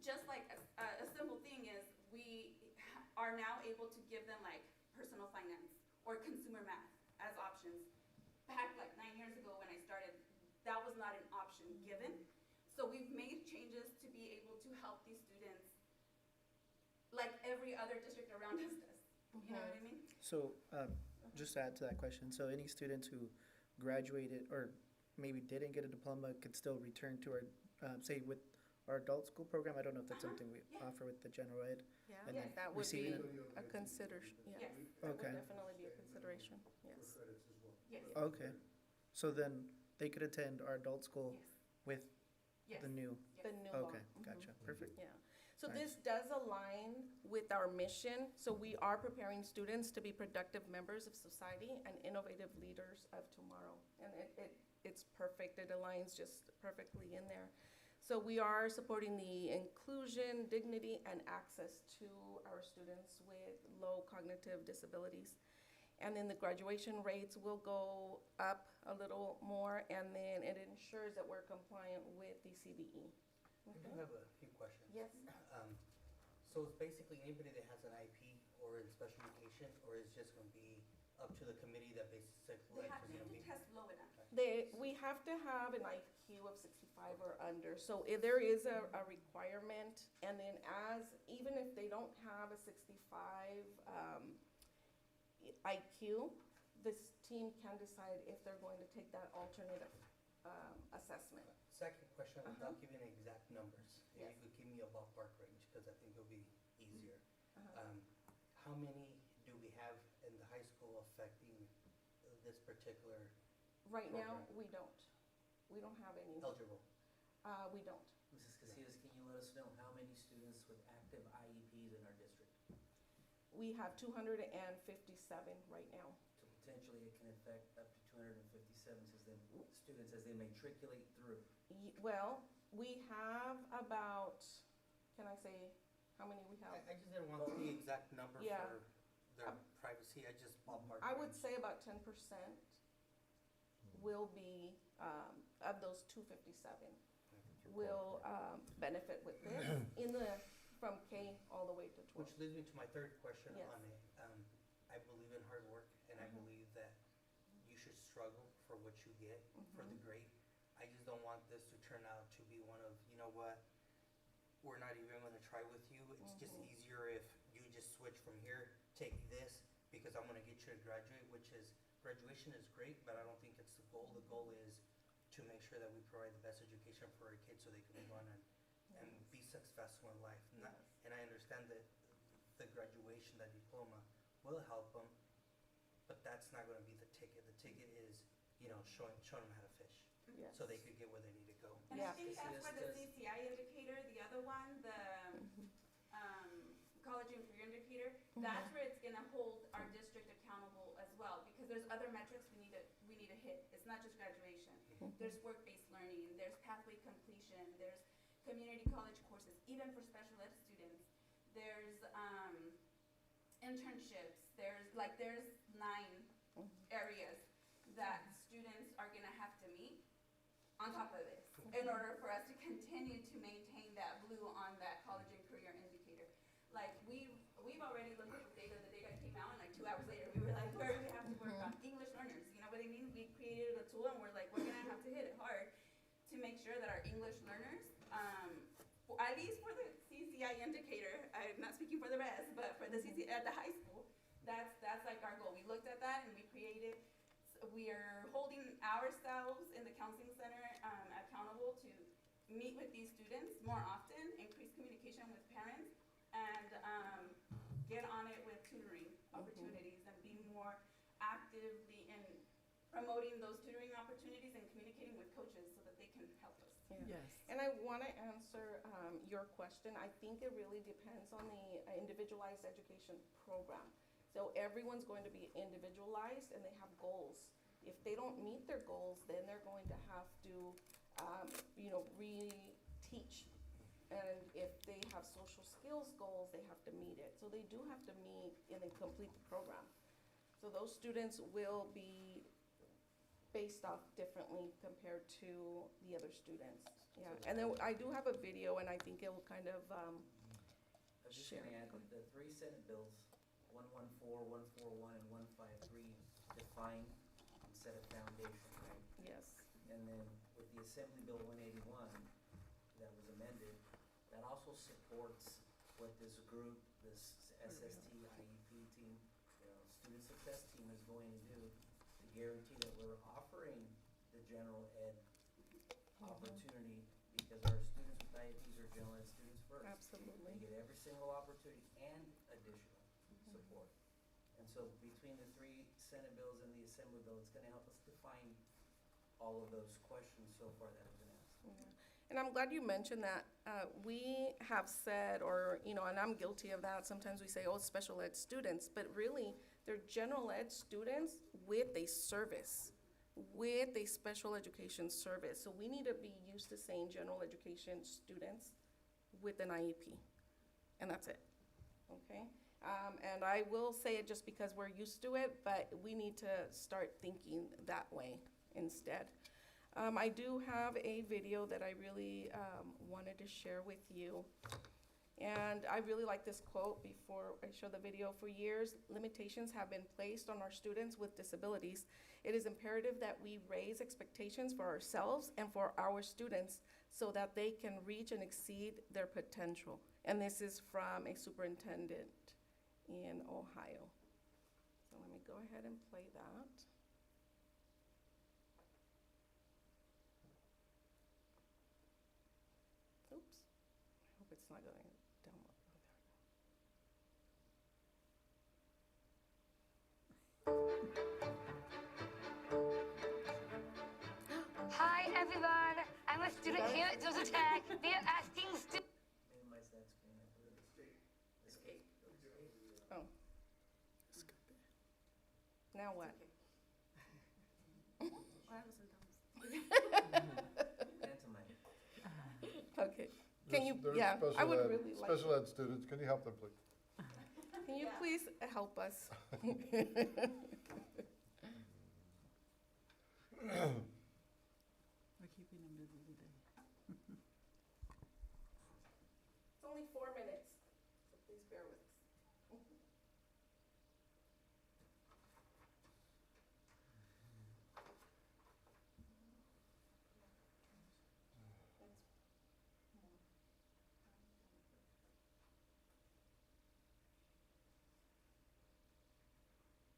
Just like a simple thing is we are now able to give them like personal finance or consumer math as options. Back like 9 years ago when I started, that was not an option given. So we've made changes to be able to help these students like every other district around us does. You know what I mean? So, just to add to that question, so any students who graduated or maybe didn't get a diploma could still return to our, say with our adult school program? I don't know if that's something we offer with the general ed. Yeah, and then that would be receiving it. a consideration, yes. That would Okay. definitely be a consideration, yes. Yes. Okay, so then they could attend our adult school with Yes. the new. The new law. Okay, gotcha, perfect. Yeah. So Nice. this does align with our mission. So we are preparing students to be productive members of society and innovative leaders of tomorrow. And it's perfect. It aligns just perfectly in there. So we are supporting the inclusion, dignity, and access to our students with low cognitive disabilities. And then the graduation rates will go up a little more, and then it ensures that we're compliant with the CBE. I do have a few questions. Yes. So it's basically anybody that has an IP or in special education, or is just gonna be up to the committee that basically They have selects to them? test low enough. We have to have an IQ of 65 or under, so if there is a requirement, and then even if they don't have a 65 IQ, this team can decide if they're going to take that alternative assessment. Second question, without giving exact numbers, if Yes. you could give me a ballpark range, because I think it'll be easier. How many do we have in the high school affecting this particular Right now, program? we don't. We don't have any. Eligible? We don't. Mrs. Casillas, can you let us know how many students with active IEPs in our district? We have 257 right now. So potentially it can affect up to 257 students as they matriculate through. Well, we have about, can I say how many we have? I just didn't want the exact number Yeah. for their privacy, I just ballpark. I would say about 10% will be, of those 257, will benefit with this in the, from K all the way to 12. Which leads me to my third question Yes. on it. I believe in hard work, and I believe that you should struggle for what you get, for the grade. I just don't want this to turn out to be one of, you know what, we're not even gonna try with you. It's just easier if you just switch from here, take this, because I'm gonna get you to graduate, which is, graduation is great, but I don't think it's the goal. The goal is to make sure that we provide the best education for our kids so they can move on and be successful in life. And I understand that the graduation, that diploma, will help them, but that's not gonna be the ticket. The ticket is, you know, showing them how to fish, Yes. so they could get where they need to go. And I think that's where the CCI indicator, the other one, the college and career indicator, that's where it's gonna hold our district accountable as well, because there's other metrics we need to hit. It's not just graduation. There's work-based learning, there's pathway completion, there's community college courses, even for special ed students. There's internships, there's 9 areas that students are gonna have to meet on top of this in order for us to continue to maintain that blue on that college and career indicator. Like, we've already looked at the data came out, and like 2 hours later, we were like, where do we have to work on? English learners, you know what I mean? We created a tool, and we're like, we're gonna have to hit it hard to make sure that our English learners, at least for the CCI indicator, I'm not speaking for the rest, but for the CCI at the high school, that's like our goal. We looked at that and we created, we are holding ourselves in the counseling center accountable to meet with these students more often, increase communication with parents, and get on it with tutoring opportunities and be more actively in promoting those tutoring opportunities and communicating with coaches so that they can help us. Yes. And I want to answer your question. I think it really depends on the individualized education program. So everyone's going to be individualized and they have goals. If they don't meet their goals, then they're going to have to, reteach. And if they have social skills goals, they have to meet it. So they do have to meet and then complete the program. So those students will be based off differently compared to the other students. Yeah, and then I do have a video, and I think it will kind of, I was just gonna add, the 3 Senate bills, 114, 141, and 153 define and set a foundation, right? yes. And then with the Assembly Bill 181 that was amended, that also supports what this group, this SST IEP team, student success team is going to do to guarantee that we're offering the general ed opportunity, because our students with IEPs are general ed students first. Absolutely. They get every single opportunity and additional support. And so between the 3 Senate bills and the Assembly bill, it's gonna help us define all of those questions so far that have been asked. And I'm glad you mentioned that. We have said, and I'm guilty of that, sometimes we say, oh, special ed students, but really, they're general ed students with a service, with a special education service. So we need to be used to saying general education students with an IEP, and that's it, okay? And I will say it just because we're used to it, but we need to start thinking that way instead. I do have a video that I really wanted to share with you. And I really like this quote before I show the video. For years, limitations have been placed on our students with disabilities. It is imperative that we raise expectations for ourselves and for our students so that they can reach and exceed their potential. And this is from a superintendent in Ohio. So let me go ahead and play that. Oops, I hope it's not going to download. Oh, there we go. student here at Georgia Tech. We are asking students. Oh. Now what? Okay. Can you, There's yeah, I would really like. Special ed students, can you help them, please? Can you please help us? We're keeping them busy today. It's only 4 minutes, so please bear with us.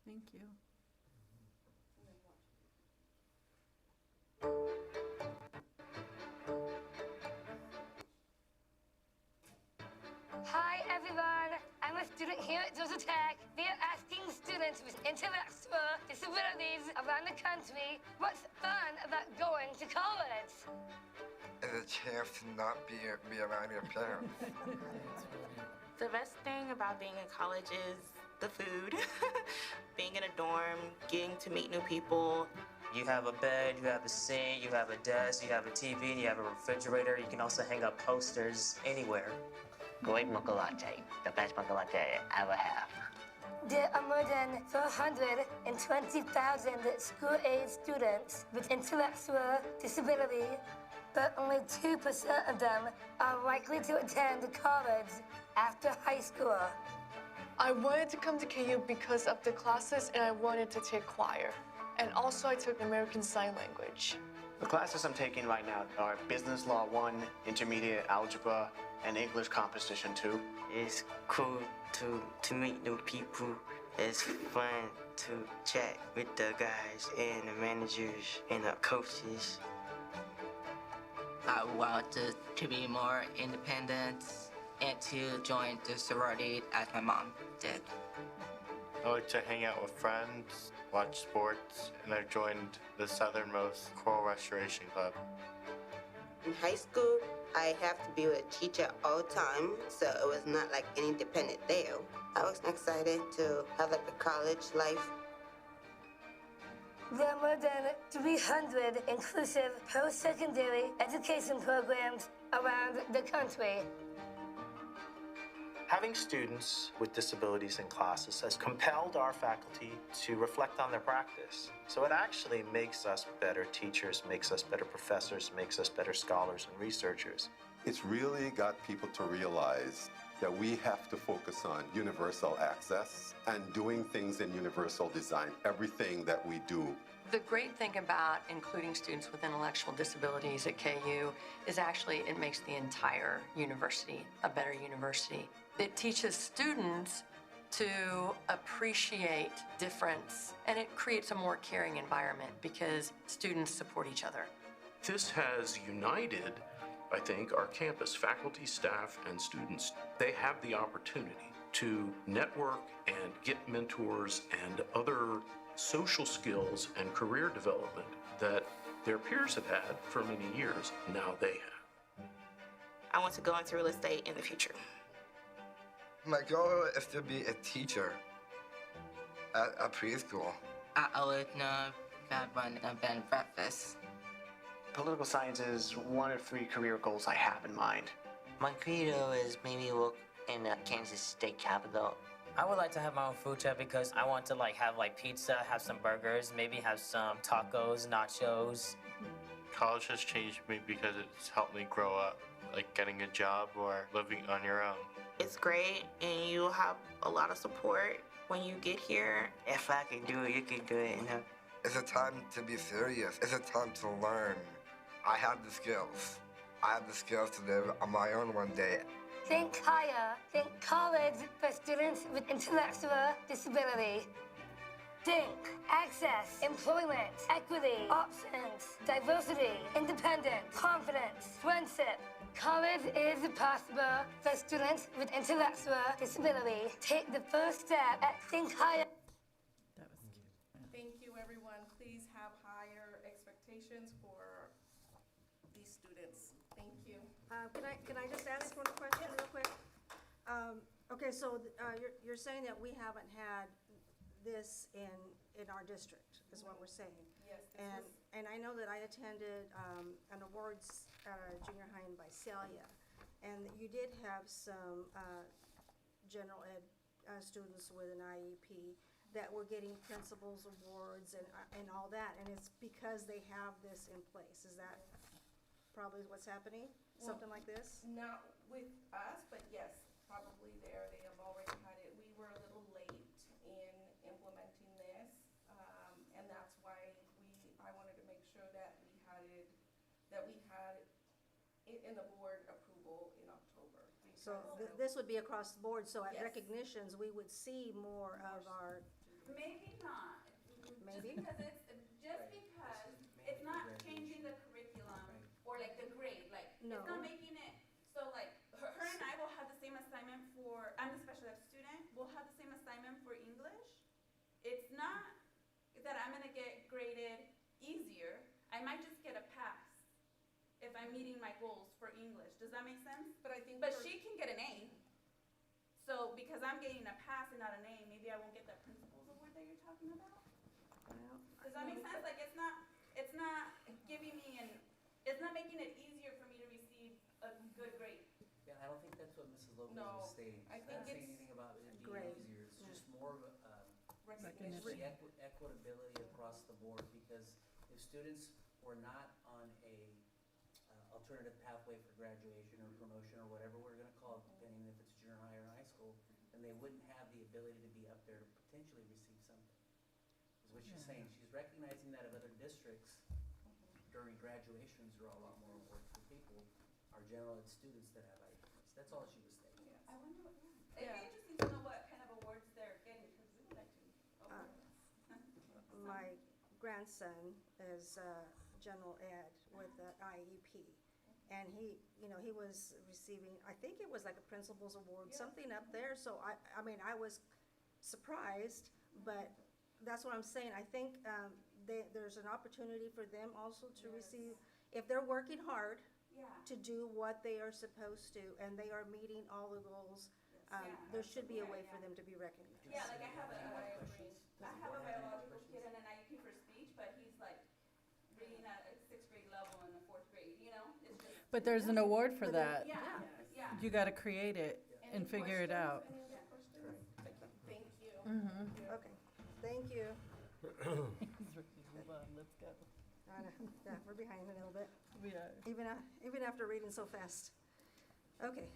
Thank you. Hi everyone, I'm a student here at Georgia Tech. We are asking students with intellectual disabilities around the country what's fun about going to college. Is a chance to not be around your parents. The best thing about being in college is the food. Being in a dorm, getting to meet new people. You have a bed, you have a sink, you have a desk, you have a TV, you have a refrigerator. You can also hang up posters anywhere. Great mocha latte, the best mocha latte I ever have. There are more than 420,000 school-age students with intellectual disability, but only 2% of them are likely to attend college after high school. I wanted to come to KU because of the classes and I wanted to take choir. And also I took American Sign Language. The classes I'm taking right now are Business Law 1, Intermediate Algebra, and English Composition 2. It's cool to meet new people. It's fun to chat with the guys and the managers and the coaches. I want to be more independent and to join the sorority as my mom did. I like to hang out with friends, watch sports, and I joined the Southernmost Coral Restoration Club. In high school, I have to be with a teacher all the time, so it was not like any independent there. I was excited to have like a college life. There are more than 300 inclusive post-secondary education programs around the country. Having students with disabilities in classes has compelled our faculty to reflect on their practice. So it actually makes us better teachers, makes us better professors, makes us better scholars and researchers. It's really got people to realize that we have to focus on universal access and doing things in universal design, everything that we do. The great thing about including students with intellectual disabilities at KU is actually it makes the entire university a better university. It teaches students to appreciate difference, and it creates a more caring environment because students support each other. This has united, I think, our campus faculty, staff, and students. They have the opportunity to network and get mentors and other social skills and career development that their peers have had for many years. Now they have. I want to go into real estate in the future. My goal is to be a teacher at a preschool. I would know about running a bed and breakfast. Political science is one of 3 career goals I have in mind. My credo is maybe work in the Kansas State Capitol. I would like to have my own food truck because I want to have pizza, have some burgers, maybe have some tacos, nachos. College has changed me because it's helped me grow up, like getting a job or living on your own. It's great and you have a lot of support when you get here. If I can do it, you can do it, you know? It's a time to be serious. It's a time to learn. I have the skills. I have the skills to live on my own one day. Think higher. Think college for students with intellectual disability. Think access, employment, equity, options, diversity, independence, confidence, friendship. College is possible for students with intellectual disability. Take the first step at Think Higher. Thank you, everyone. Please have higher expectations for these students. Can I just ask one question real quick? Okay, so, you're saying that we haven't had this in our district, is what we're saying? Yes, And I know that I attended, an awards, junior high in Visalia, and you did have some, general ed, students with an IEP that were getting principals awards and all that, and it's because they have this in place. Is that probably what's happening? Something like this? Not with us, but yes, probably there. They have already had it. We were a little late in implementing this, and that's why I wanted to make sure that we had it in the board approval in October. So because this would be across the board, so at Yes. recognitions, we would see more of our, Maybe not. Maybe? Just because it's not changing the curriculum or like the grade, like, No. it's not making it, so like, her and I will have the same assignment for, I'm the special ed student, we'll have the same assignment for English. It's not that I'm gonna get graded easier, I might just get a pass if I'm meeting my goals for English. Does that make sense? But I think But for- she can get an A. So because I'm getting a pass and not an A, maybe I won't get that principal's award that you're talking about? Does that make sense? Like, it's not giving me it's not making it easier for me to receive a good grade. Yeah, I don't think that's what Mrs. Lopez No, was stating. I She's think not saying it's anything about it being grade. easier. It's just more of a, Recognition. it's the equitability across the board, because if students were not on a alternative pathway for graduation or promotion or whatever we're gonna call it, depending if it's junior high or high school, then they wouldn't have the ability to be up there to potentially receive something. Is what she's saying. She's recognizing that of other districts during graduations are a lot more awards for people, our general ed students that have IEPs. That's all she was saying. I wonder what, It'd be interesting to know what kind of awards they're getting, because we would like to award them. my grandson is, general ed with the IEP. And he was receiving, I think it was like a principal's award, something up there, so I mean, I was surprised, but that's what I'm saying, I think, there's an opportunity for them also to receive, if they're working hard Yeah. to do what they are supposed to, and they are meeting all the goals, there should be a way for them to be recognized. Yeah, like I have a biological kid and an IEP for speech, but he's like reading at a 6th grade level in the 4th grade, you know? It's just. But there's an award for that. Yeah, yeah. You gotta create it and figure it out. Any other questions? Thank you. Okay, thank you. Move on, let's go. I know, yeah, we're behind a little bit, We are. even after reading so fast. Okay,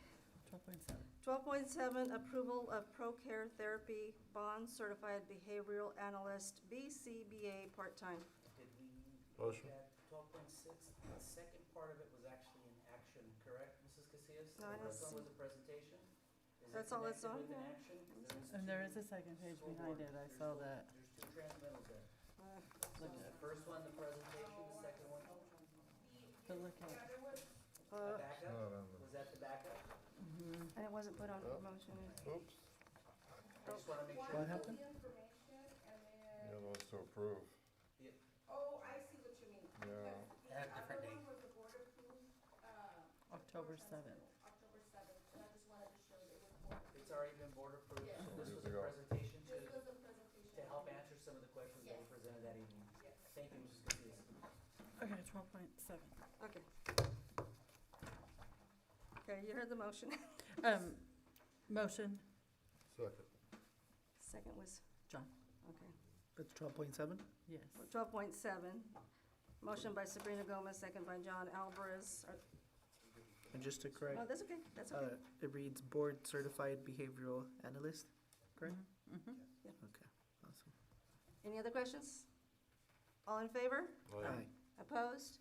12.7. 12.7, approval of ProCare Therapy Bond Certified Behavioral Analyst, BCBA, part-time. Did we Motion. look at 12.6? The second part of it was actually in action, correct, Mrs. Casillas? No, I The first don't one was a presentation? Is it That's all it's connected on with an there. action? And there is a second page behind it, I saw that. There's two transmittals there. Look The at it. first one, the presentation, the second one, But look at it. the backup? Not on the- Was that the backup? And it wasn't put on the motion. Oops. I just wanna make sure. What happened? The other one's to approve. Oh, I see what you mean. Yeah. At a different date. Was the board approved, October 7th. October 7th, and I just wanted to show that it was board. It's already been board approved, Yes. so this Good was to a go. presentation This was a presentation. to help answer some of the questions that were presented that evening. Thank you, Mrs. Casillas. Okay, 12.7. Okay. Okay, you heard the motion. Motion, Second. Second was, John. okay. That's 12.7? Yes. 12.7, motion by Sabrina Gomez, second by John Alvarez. And just to correct, Oh, that's okay, that's okay. it reads Board Certified Behavioral Analyst, correct? Mm-hmm. Okay, awesome. Any other questions? All in favor? Aye. Opposed?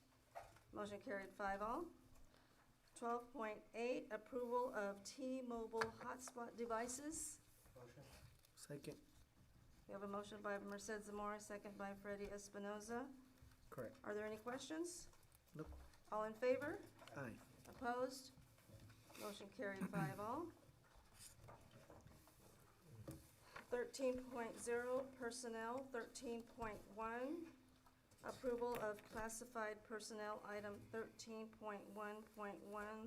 Motion carried 5-0. 12.8, approval of T-Mobile hotspot devices. Motion? Second, We have a motion by Merced Zamora, second by Freddie Espinoza. correct. Are there any questions? Nope. All in favor? Aye. Opposed? Motion carried 5-0. 13.0, personnel. 13.1, Approval of classified personnel, item 13.1.1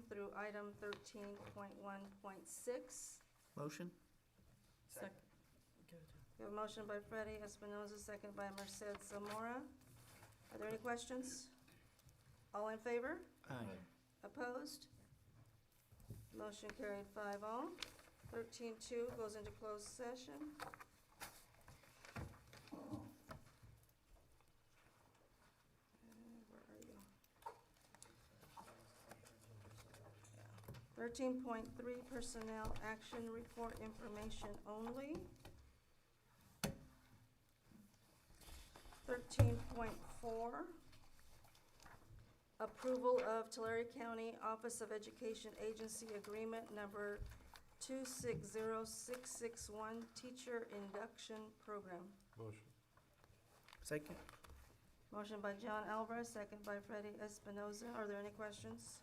through item 13.1.6. Motion? Second. We have a motion by Freddie Espinoza, second by Merced Zamora. Are there any questions? All in favor? Aye. Opposed? Motion carried 5-0. 13.2 goes into closed session. Where are you? 13.3 personnel action report information only. 13.4 approval of Tulare County Office of Education Agency Agreement number 260661 Teacher Induction Program. Motion. Second? Motion by John Alvarez, second by Freddie Espinoza. Are there any questions?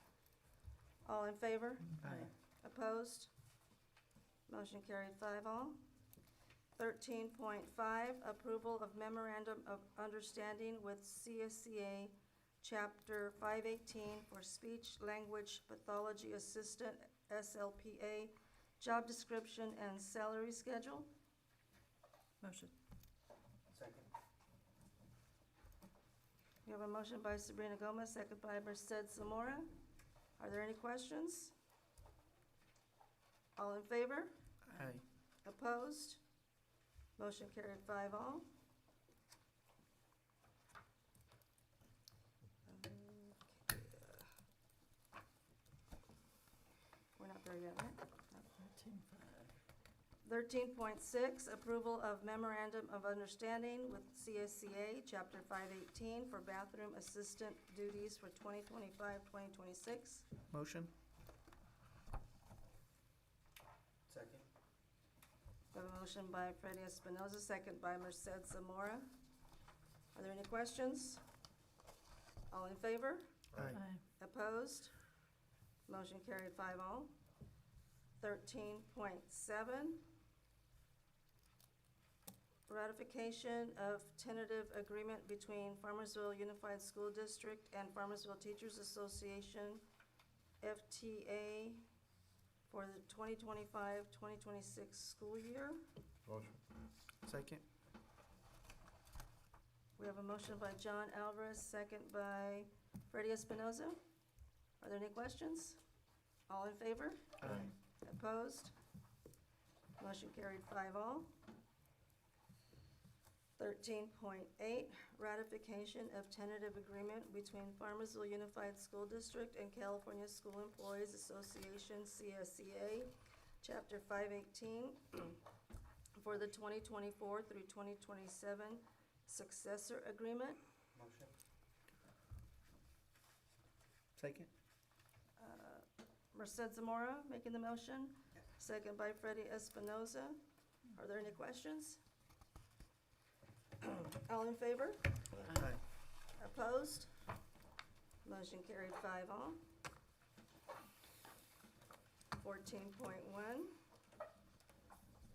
All in favor? Aye. Opposed? Motion carried 5-0. 13.5, approval of memorandum of understanding with CSCA Chapter 518 for Speech Language Pathology Assistant, SLPA, job description and salary schedule. Motion. Second. We have a motion by Sabrina Gomez, second by Merced Zamora. Are there any questions? All in favor? Aye. Opposed? Motion carried 5-0. We're not there yet, right? 13.6, approval of memorandum of understanding with CSCA, Chapter 518 for bathroom assistant duties for 2025-2026. Motion? Second. We have a motion by Freddie Espinoza, second by Merced Zamora. Are there any questions? All in favor? Aye. Opposed? Motion carried 5-0. 13.7, ratification of tentative agreement between Farmersville Unified School District and Farmersville Teachers Association, FTA, for the 2025-2026 school year. Motion. Second? We have a motion by John Alvarez, second by Freddie Espinoza. Are there any questions? All in favor? Aye. Opposed? Motion carried 5-0. 13.8, ratification of tentative agreement between Farmersville Unified School District and California School Employees Association, CSCA, Chapter 518, for the 2024 through 2027 successor agreement. Motion. Second? Merced Zamora making the motion, second by Freddie Espinoza. Are there any questions? All in favor? Aye. Opposed? Motion carried 5-0. 14.1,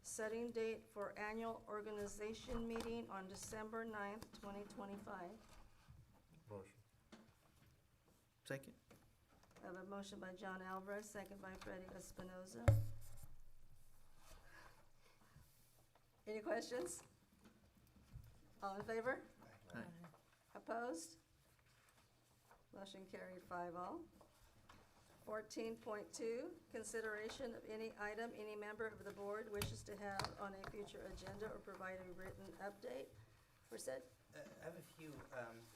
setting date for annual organization meeting on December 9th, 2025. Motion. Second? I have a motion by John Alvarez, second by Freddie Espinoza. Any questions? All in favor? Aye. Opposed? Motion carried 5-0. 14.2, consideration of any item any member of the board wishes to have on a future agenda or provide a written update. Merced? I have a few.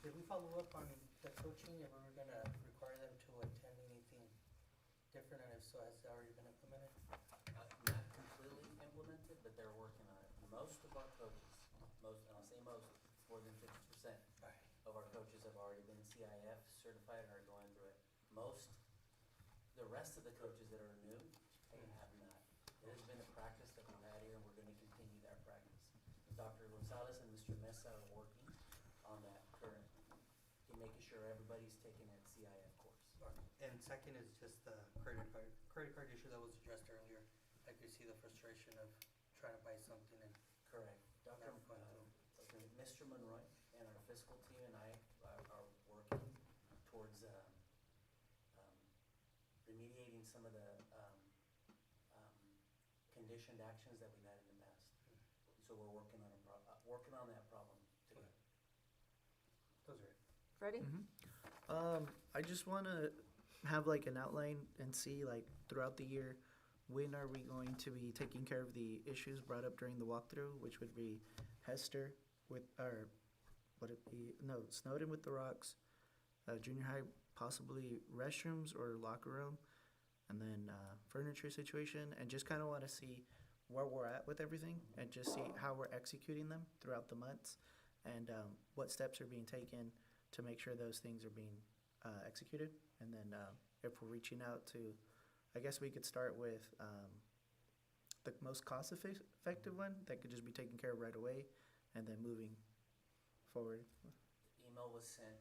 Did we follow up on the coaching, if we were gonna require them to attend anything different, and if so, has it already been implemented? Not completely implemented, but they're working on it. Most of our coaches, most, and I'll say most, more than 50% of our coaches have already been CIF certified and are going through it. Most, the rest of the coaches that are new, they have not. It has been a practice that we've had here, and we're gonna continue that practice. Dr. Rosales and Mr. Mesa are working on that currently, to making sure everybody's taking that CIF course. And second is just the credit card issue that was addressed earlier. I could see the frustration of trying to buy something and Correct. Dr. Never going through. Mr. Monroy and our fiscal team and I are working towards remediating some of the conditioned actions that we've had in the past. So we're working on that problem together. Those are it. Freddie? I just want to have like an outline and see like throughout the year, when are we going to be taking care of the issues brought up during the walkthrough, which would be Hester with, or would it be, no, Snowden with the rocks, junior high, possibly restrooms or locker room, and then furniture situation, and just kind of want to see where we're at with everything and just see how we're executing them throughout the months and what steps are being taken to make sure those things are being executed. And then if we're reaching out to, I guess we could start with the most cost-effective one that could just be taken care of right away and then moving forward. Email was sent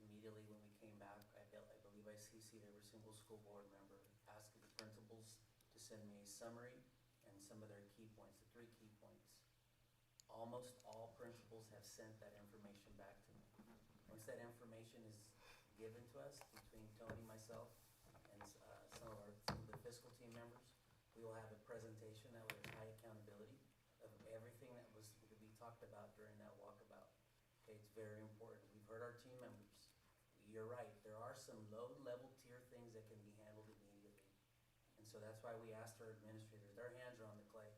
immediately when we came back. I believe I CC'd every single school board member asking the principals to send me a summary and some of their key points, the 3 key points. Almost all principals have sent that information back to me. Once that information is given to us between Tony, myself, and some of the fiscal team members, we will have a presentation that will have high accountability of everything that we talked about during that walkabout. Okay, it's very important. We've heard our team members. You're right, there are some low-level tier things that can be handled immediately. And so that's why we asked our administrators, their hands are on the clay,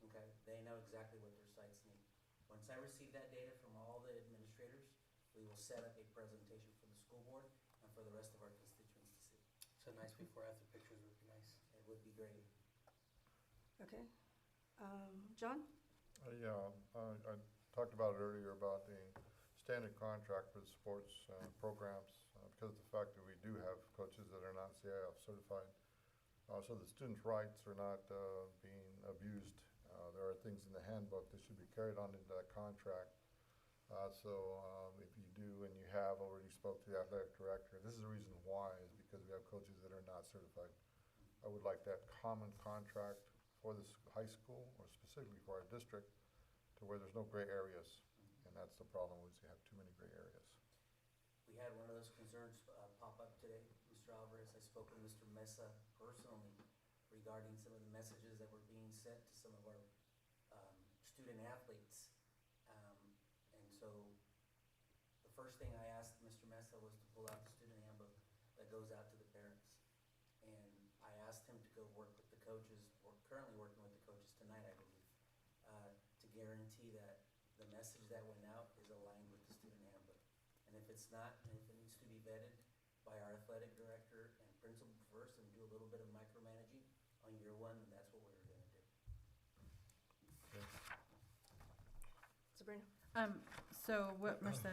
okay? They know exactly what their sites need. Once I receive that data from all the administrators, we will set up a presentation for the school board and for the rest of our constituents to see. So nice before-after pictures would be nice. It would be great. Okay. John? Yeah, I talked about it earlier about the standard contract for the sports programs because of the fact that we do have coaches that are not CIF certified. So the students' rights are not being abused. There are things in the handbook that should be carried on into that contract. So if you do and you have already spoke to the athletic director, this is the reason why, is because we have coaches that are not certified. I would like that common contract for this high school, or specifically for our district, to where there's no gray areas. And that's the problem, is you have too many gray areas. We had one of those concerns pop up today, Mr. Alvarez. I spoke with Mr. Mesa personally regarding some of the messages that were being sent to some of our student athletes. And so the first thing I asked Mr. Mesa was to pull out the student handbook that goes out to the parents. And I asked him to go work with the coaches, or currently working with the coaches tonight, I believe, to guarantee that the message that went out is aligned with the student handbook. And if it's not, and if it needs to be vetted by our athletic director and principal first and do a little bit of micromanaging on year 1, then that's what we're gonna do. Sabrina? So what Merced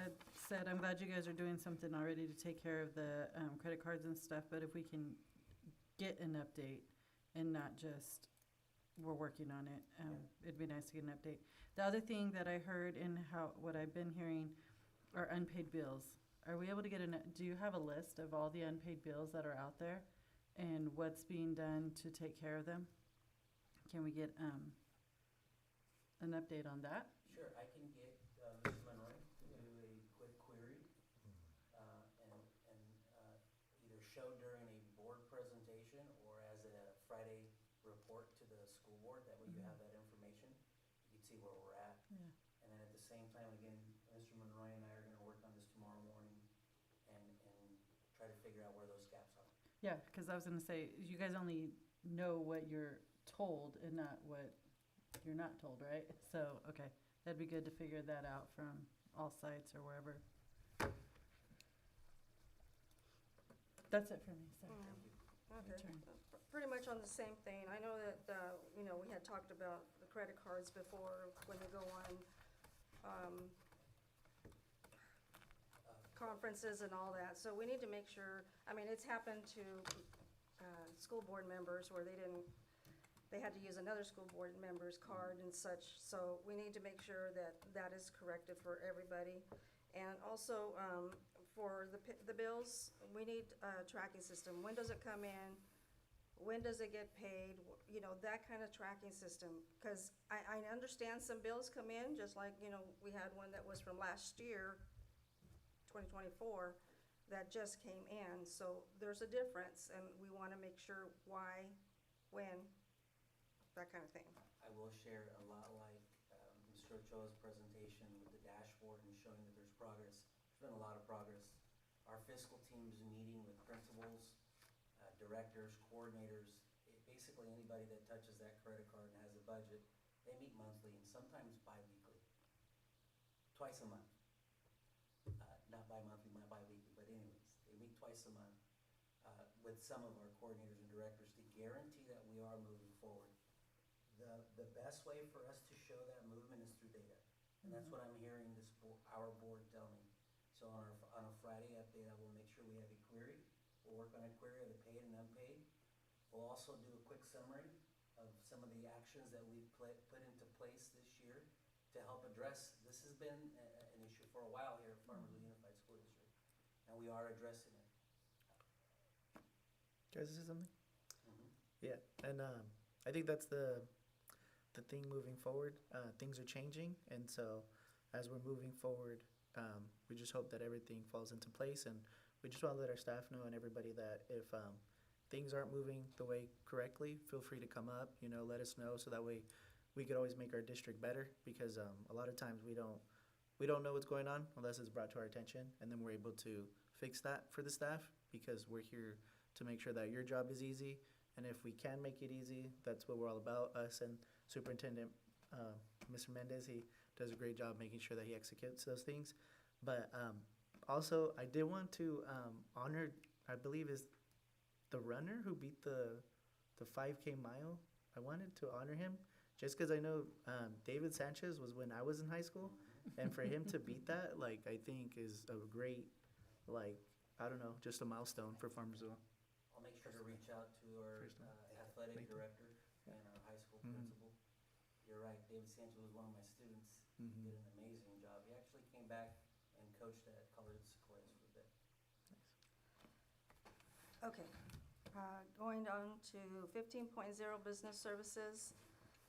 said, I'm glad you guys are doing something already to take care of the credit cards and stuff, but if we can get an update and not just, we're working on it, it'd be nice to get an update. The other thing that I heard and what I've been hearing are unpaid bills. Are we able to get do you have a list of all the unpaid bills that are out there and what's being done to take care of them? Can we get an update on that? Sure, I can get Mrs. Monroy to do a quick query and either show during a board presentation or as a Friday report to the school board. That way you have that information. You can see where we're at. Yeah. And then at the same time, again, Mr. Monroy and I are gonna work on this tomorrow morning and try to figure out where those gaps are. Yeah, because I was gonna say, you guys only know what you're told and not what you're not told, right? So, okay, that'd be good to figure that out from all sites or wherever. That's it for me, sorry. Okay. turn. Pretty much on the same thing. I know that, we had talked about the credit cards before when they go on conferences and all that. So we need to make sure, it's happened to school board members where they had to use another school board member's card and such. So we need to make sure that that is corrected for everybody. And also, for the bills, we need a tracking system. When does it come in? when does it get paid, you know, that kind of tracking system. Because I understand some bills come in, just like, you know, we had one that was from last year, 2024, that just came in. So there's a difference, and we want to make sure why, when, that kind of thing. I will share a lot like Mr. Ochoa's presentation with the dashboard and showing that there's progress. There's been a lot of progress. Our fiscal team's meeting with principals, directors, coordinators, basically anybody that touches that credit card and has a budget. They meet monthly and sometimes bi-weekly, twice a month. Not bi-monthly, not bi-weekly, but anyways, they meet twice a month with some of our coordinators and directors to guarantee that we are moving forward. The best way for us to show that movement is through data. And that's what I'm hearing our board tell me. So on a Friday update, I will make sure we have a query. We'll work on a query of the paid and unpaid. We'll also do a quick summary of some of the actions that we've put into place this year to help address. This has been an issue for a while here at Farmersville Unified School District, and we are addressing it. Can I say something? Yeah, and I think that's the thing moving forward. Things are changing, and so as we're moving forward, we just hope that everything falls into place, and we just want to let our staff know and everybody that if things aren't moving the way correctly, feel free to come up, you know, let us know, so that way we could always make our district better, because a lot of times we don't know what's going on unless it's brought to our attention, and then we're able to fix that for the staff, because we're here to make sure that your job is easy, and if we can make it easy, that's what we're all about. Us and Superintendent Mr. Mendez, he does a great job making sure that he executes those things. But also, I did want to honor, I believe is the runner who beat the 5K mile. I wanted to honor him just because I know David Sanchez was when I was in high school, and for him to beat that, like, I think is a great, like, I don't know, just a milestone for Farmersville. I'll make sure to reach out to our athletic director and our high school principal. You're right, David Sanchez was one of my students. He did an amazing job. He actually came back and coached at Colorado Sequoias for a bit. Okay, going on to 15.0 business services.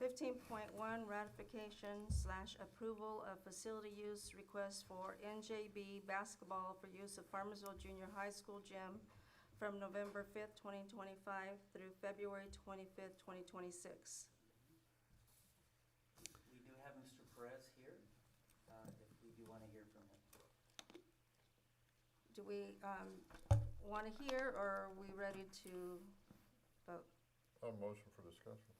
15.1 ratification/approval of facility use request for NJB basketball for use of Farmersville Junior High School gym from November 5th, 2025 through February 25th, 2026. We do have Mr. Perez here, if we do want to hear from him. Do we want to hear, or are we ready to vote? A motion for discussion.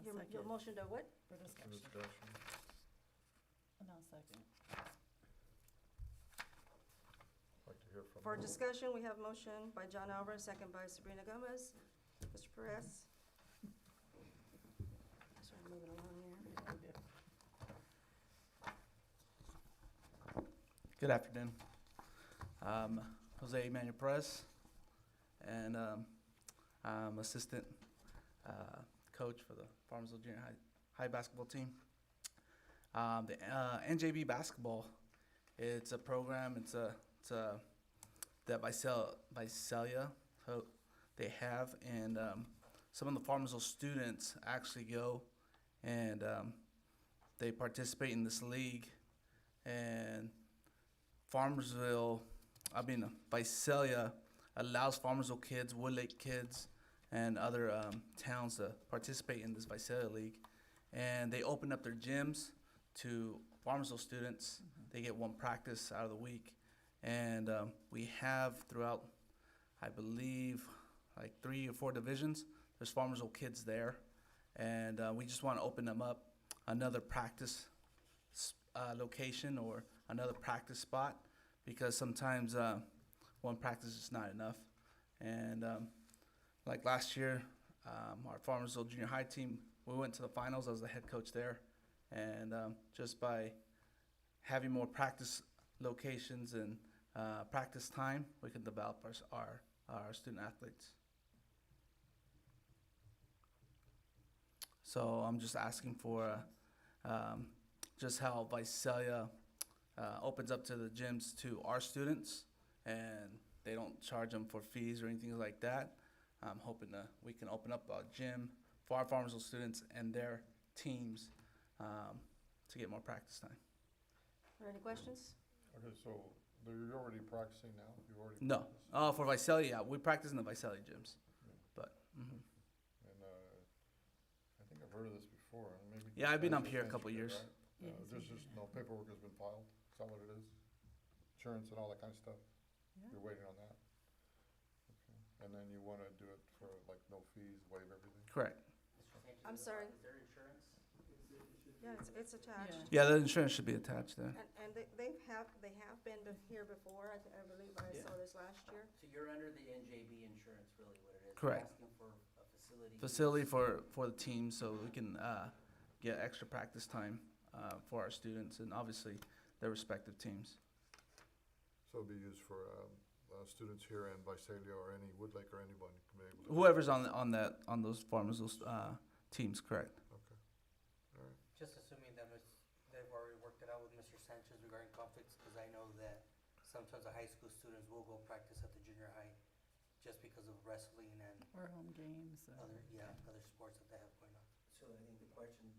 Your motion to what? For discussion. Discussion. And I'll second. Like to hear from. For discussion, we have motion by John Alvarez, second by Sabrina Gomez. Mr. Perez? Sorry, moving along here. Good afternoon. Jose Manuel Perez, and I'm assistant coach for the Farmersville Junior High basketball team. The NJB basketball, it's a program. It's a that Visalia they have, and some of the Farmersville students actually go and they participate in this league, and Visalia allows Farmersville kids, Wood Lake kids, and other towns to participate in this Visalia League. And they open up their gyms to Farmersville students. They get one practice out of the week. And we have throughout, I believe, like 3 or 4 divisions, there's Farmersville kids there. And we just want to open them up another practice location or another practice spot, because sometimes one practice is not enough. And like last year, our Farmersville Junior High team, we went to the finals. I was the head coach there. And just by having more practice locations and practice time, we can develop our student athletes. So I'm just asking for just how Visalia opens up to the gyms to our students, and they don't charge them for fees or anything like that. I'm hoping we can open up a gym for our Farmersville students and their teams to get more practice time. Are there any questions? Okay, so you're already practicing now? You already No, practice? for Visalia, yeah, we practice in the Visalia gyms, but. Mhm. And I think I've heard of this before. Maybe Yeah, I've been up Visalia here a Central, couple years. right? There's just no paperwork has been filed. Is that what it is? Insurance and all that kind of stuff. Yeah. You're waiting on that. Okay. And then you want to do it for like no fees, waive everything. Correct. I'm sorry. Is there insurance? Yeah, it's attached. Yeah, the insurance should be attached there. And they have been here before, I believe I saw this last year. So you're under the NJB insurance, really what it is? Correct. You're asking for a facility. Facility for the team, so we can get extra practice time for our students and obviously their respective teams. So it'll be used for students here in Visalia or any Woodlake or anyone can be able to. Whoever's on those Farmersville teams, correct? Okay. All right. Just assuming that they've already worked it out with Mr. Sanchez regarding conflicts, because I know that sometimes the high school students will go practice at the junior high just because of wrestling and Or home games. other sports that they have going on. So I think the question to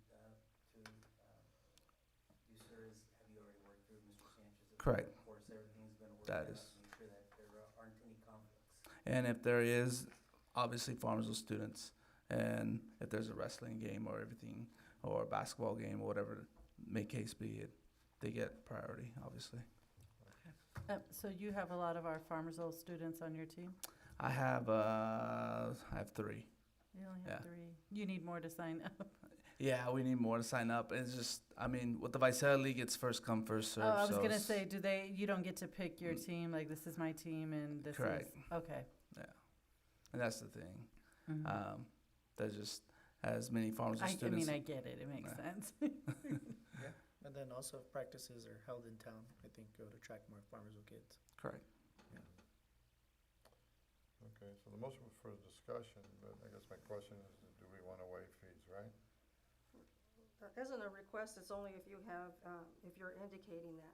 you, sir, is have you already worked through Mr. Sanchez? Correct. Of course, everything's been worked That out is. to make sure that there aren't any conflicts. And if there is, obviously Farmersville students, and if there's a wrestling game or everything, or a basketball game or whatever may case be, they get priority, obviously. So you have a lot of our Farmersville students on your team? I have 3. You only Yeah. have 3. You need more to sign up. Yeah, we need more to sign up. It's just, I mean, with the Visalia League, it's first come, first serve. Oh, I was so gonna it's- say, you don't get to pick your team, like this is my team and this Correct. is, okay. Yeah, and that's the thing. Mhm. There's just as many Farmersville I students. mean, I get it, it makes Yeah. sense. Yeah, and then also if practices are held in town, I think it would attract more Farmersville kids. Correct. Okay, so the motion was for discussion, but I guess my question is, do we want to waive fees, right? That isn't a request, it's only if you have, if you're indicating that.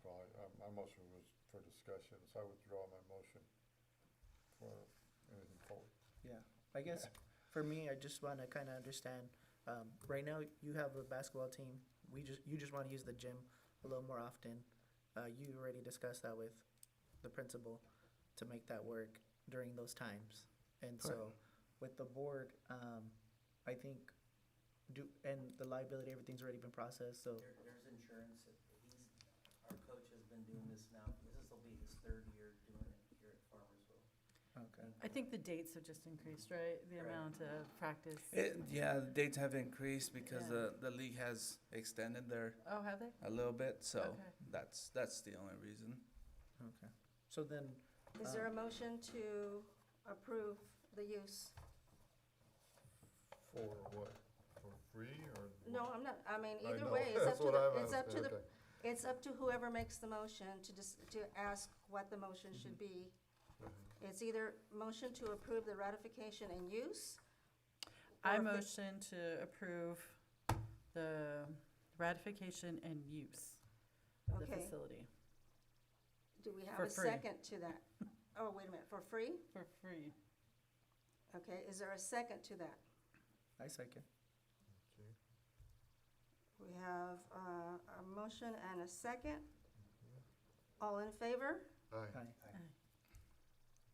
Well, my motion was for discussion, so I withdraw my motion for anything forward. Yeah, I guess for me, I just want to kind of understand, right now you have a basketball team, you just want to use the gym a little more often. You already discussed that with the principal to make that work during those times. And so with the board, I think and the liability, everything's already been processed, so. There's insurance. Our coach has been doing this now. This will be his 3rd year doing it here at Farmersville. Okay. I think the dates have just increased, right? The amount of practice. Yeah, the dates have increased because Yeah. the league has extended their Oh, have they? a little bit, so Okay. that's the only reason. Okay. So then. Is there a motion to approve the use? For what? For free or? No, I'm not, I mean, I either know, way, it's up that's to what the, I'm it's up to asking, the, okay. it's up to whoever makes the motion to ask what the motion should be. It's either motion to approve the ratification and use. I or if it- motion to approve the ratification and use of the Okay. facility Do we have for a free. second to that? Oh, wait a minute, for free? for free. Okay, is there a second to that? I second. We have a motion and a second. All in favor? Aye.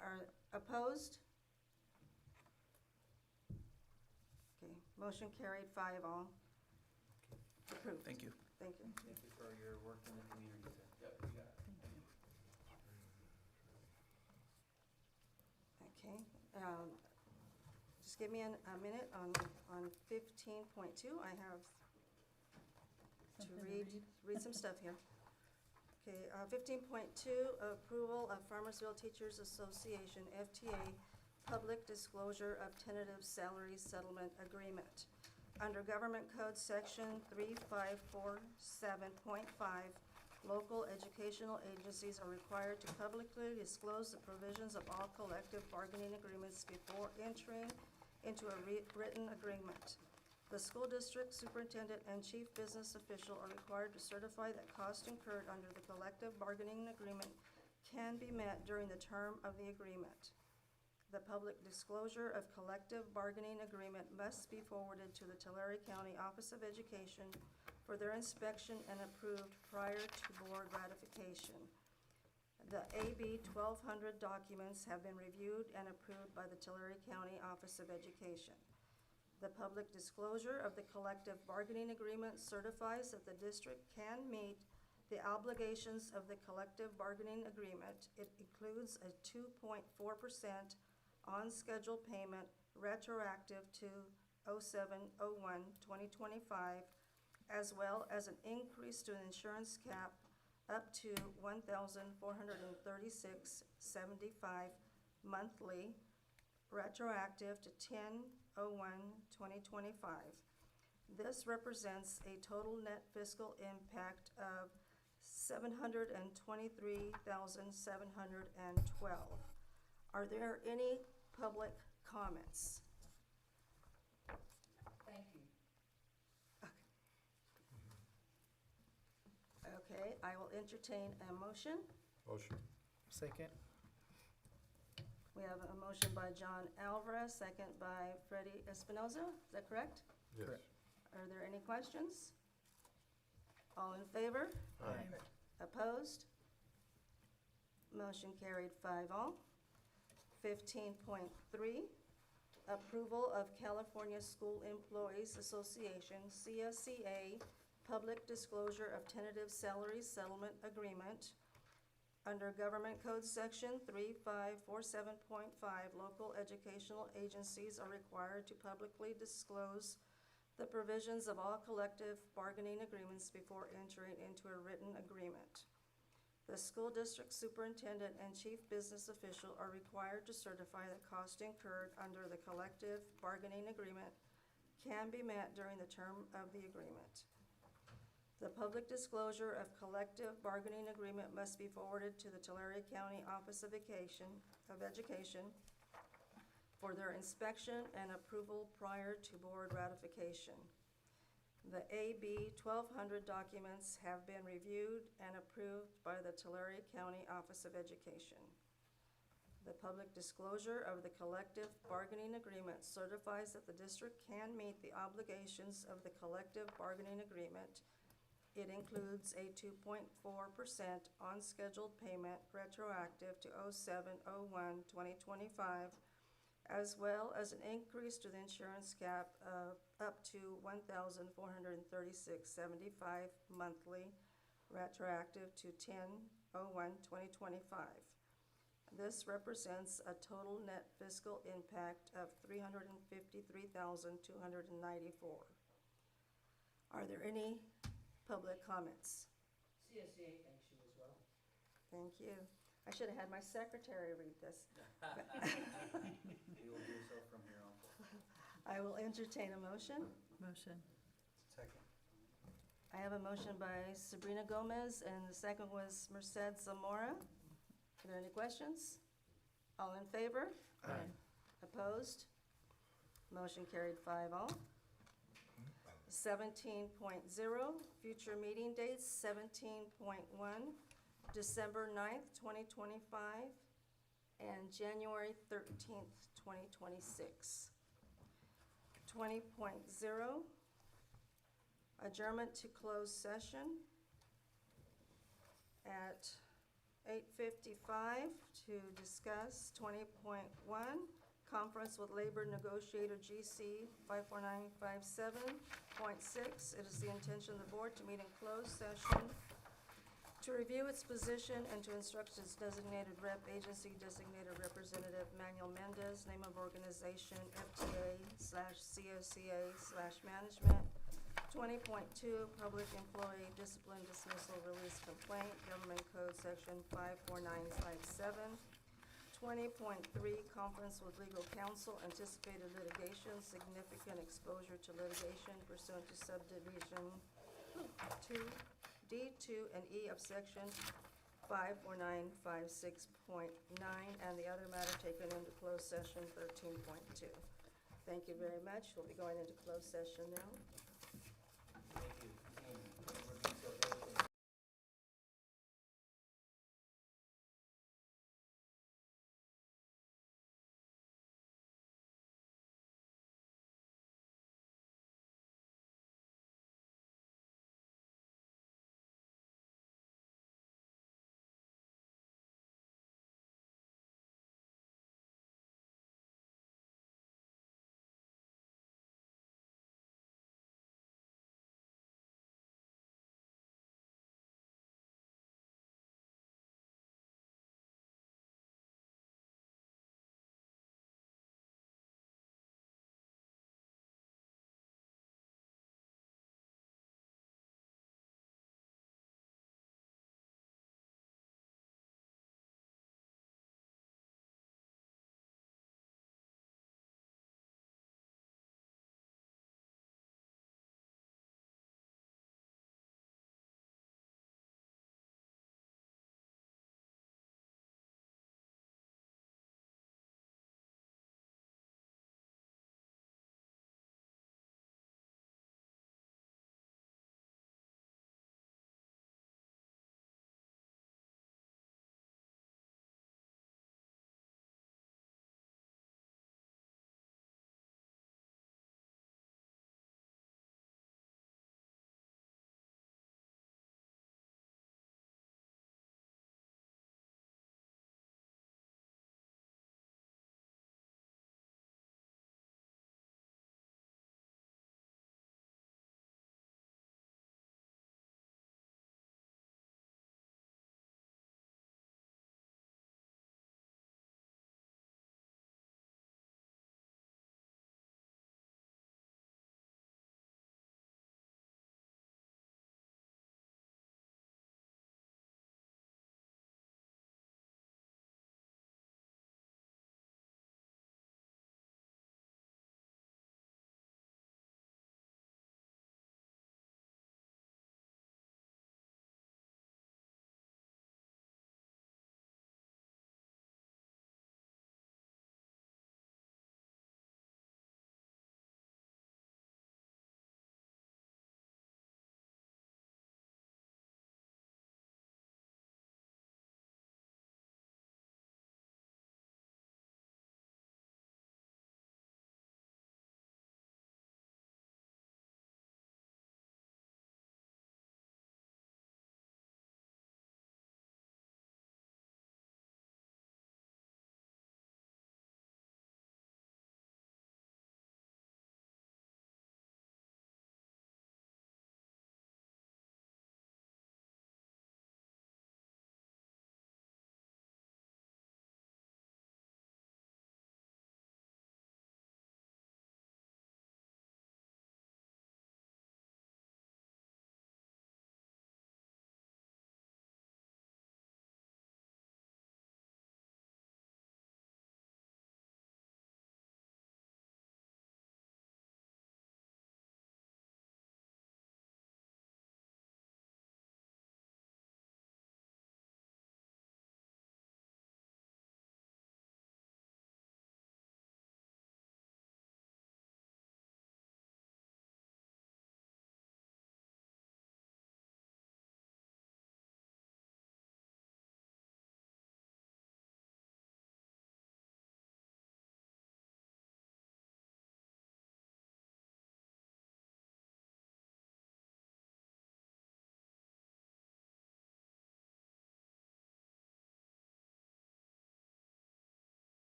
Are opposed? Okay, motion carried 5-all. Approved. Thank you. Thank you. Thank you for your work in the community, sir. Yep, you got it. Okay, just give me a minute on 15.2. I have to Something to read some stuff here. Okay, 15.2, approval of Farmersville Teachers Association, FTA, public disclosure of tentative salary settlement agreement. Under Government Code Section 3547.5, local educational agencies are required to publicly disclose the provisions of all collective bargaining agreements before entering into a written agreement. The school district superintendent and chief business official are required to certify that costs incurred under the collective bargaining agreement can be met during the term of the agreement. The public disclosure of collective bargaining agreement must be forwarded to the Tulare County Office of Education for their inspection and approved prior to board ratification. The AB 1200 documents have been reviewed and approved by the Tulare County Office of Education. The public disclosure of the collective bargaining agreement certifies that the district can meet the obligations of the collective bargaining agreement. It includes a 2.4% on-schedule payment retroactive to 07/01/2025, as well as an increase to the insurance cap up to $1,436.75 monthly, retroactive to 10/01/2025. This represents a total net fiscal impact of $723,712. Are there any public comments? Thank you. Okay, I will entertain a motion. Motion. Second. We have a motion by John Alvarez, second by Freddie Espinoza. Is that correct? Yes. Correct. Are there any questions? All in favor? Aye. Opposed? Motion carried 5-0. 15.3, approval of California School Employees Association, CSCA, public disclosure of tentative salary settlement agreement. Under Government Code Section 3547.5, local educational agencies are required to publicly disclose the provisions of all collective bargaining agreements before entering into a written agreement. The school district superintendent and chief business official are required to certify that cost incurred under the collective bargaining agreement can be met during the term of the agreement. The public disclosure of collective bargaining agreement must be forwarded to the Tulare County Office of Education for their inspection and approval prior to board ratification. The AB 1200 documents have been reviewed and approved by the Tulare County Office of Education. The public disclosure of the collective bargaining agreement certifies that the district can meet the obligations of the collective bargaining agreement. It includes a 2.4% on-scheduled payment retroactive to 07/01/2025, as well as an increase to the insurance cap of up to $1,436.75 monthly, retroactive to 10/01/2025. This represents a total net fiscal impact of $353,294. Are there any public comments? CSCA thanks you as well. Thank you. I should have had my secretary read this. You will do so from here on. I will entertain a motion. Motion. Second. I have a motion by Sabrina Gomez, and the second was Merced Zamora. Are there any questions? All in favor? Aye. Opposed? Motion carried 5-0. 17.0, future meeting dates, 17.1, December 9th, 2025, and January 13th, 2026. 20.0, adjournment to closed session at 8:55 to discuss 20.1, conference with labor negotiator GC 54957.6. It is the intention of the board to meet in closed session to review its position and to instruct its designated rep, agency designated representative Manuel Mendez, name of organization FTA/COCA/management. 20.2, public employee discipline dismissal release complaint, Government Code Section 54957. 20.3, conference with legal counsel, anticipated litigation, significant exposure to litigation pursuant to subdivision 2D2 and E of Section 54956.9, and the other matter taken into closed session 13.2. Thank you very much. We'll be going into closed session now.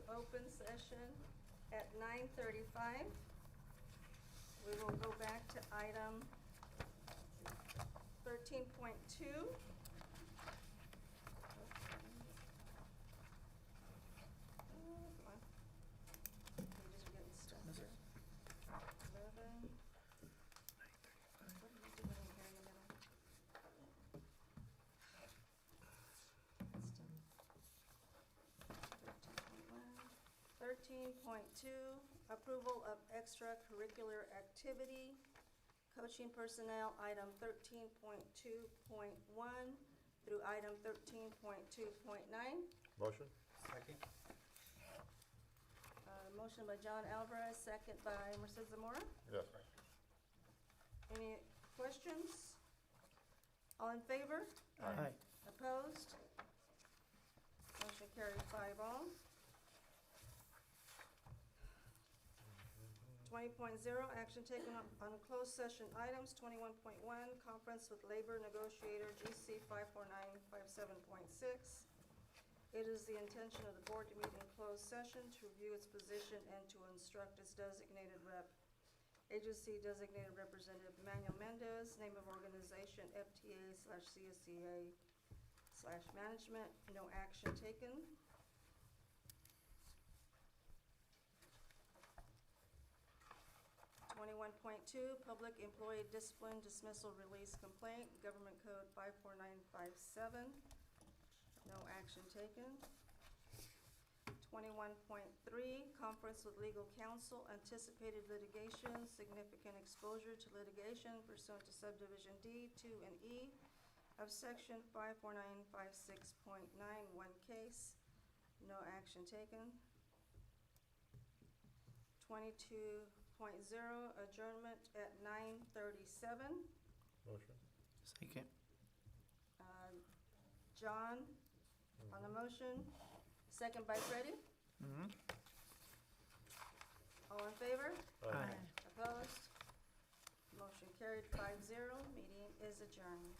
open session at 9:35. We will go back to item 13.2. Pages are getting stuck here. 11. What are you doing in here in the middle? 13.2, approval of extracurricular activity, coaching personnel, item 13.2.1 through item 13.2.9. Motion? Second. Motion by John Alvarez, second by Mercedes Zamora. Yes. Any questions? All in favor? Aye. Opposed? Motion carried 5-0. 20.0, action taken on closed session items. 21.1, conference with labor negotiator GC 54957.6. It is the intention of the board to meet in closed session to review its position and to instruct its designated rep. Agency designated representative Manuel Mendez, name of organization FTA/CSCA/management, no action taken. .2, public employee discipline dismissal release complaint, government code 54957. No action taken. 21.3, conference with legal counsel, anticipated litigation, significant exposure to litigation pursuant to subdivision D, 2, and E of section 54956.91 case. No action taken. 22.0, adjournment at 9:37. Motion? Second. John on the motion, second by Freddie. Mm-hmm. All in favor? Aye. Opposed? Motion carried 5-0. Meeting is adjourned.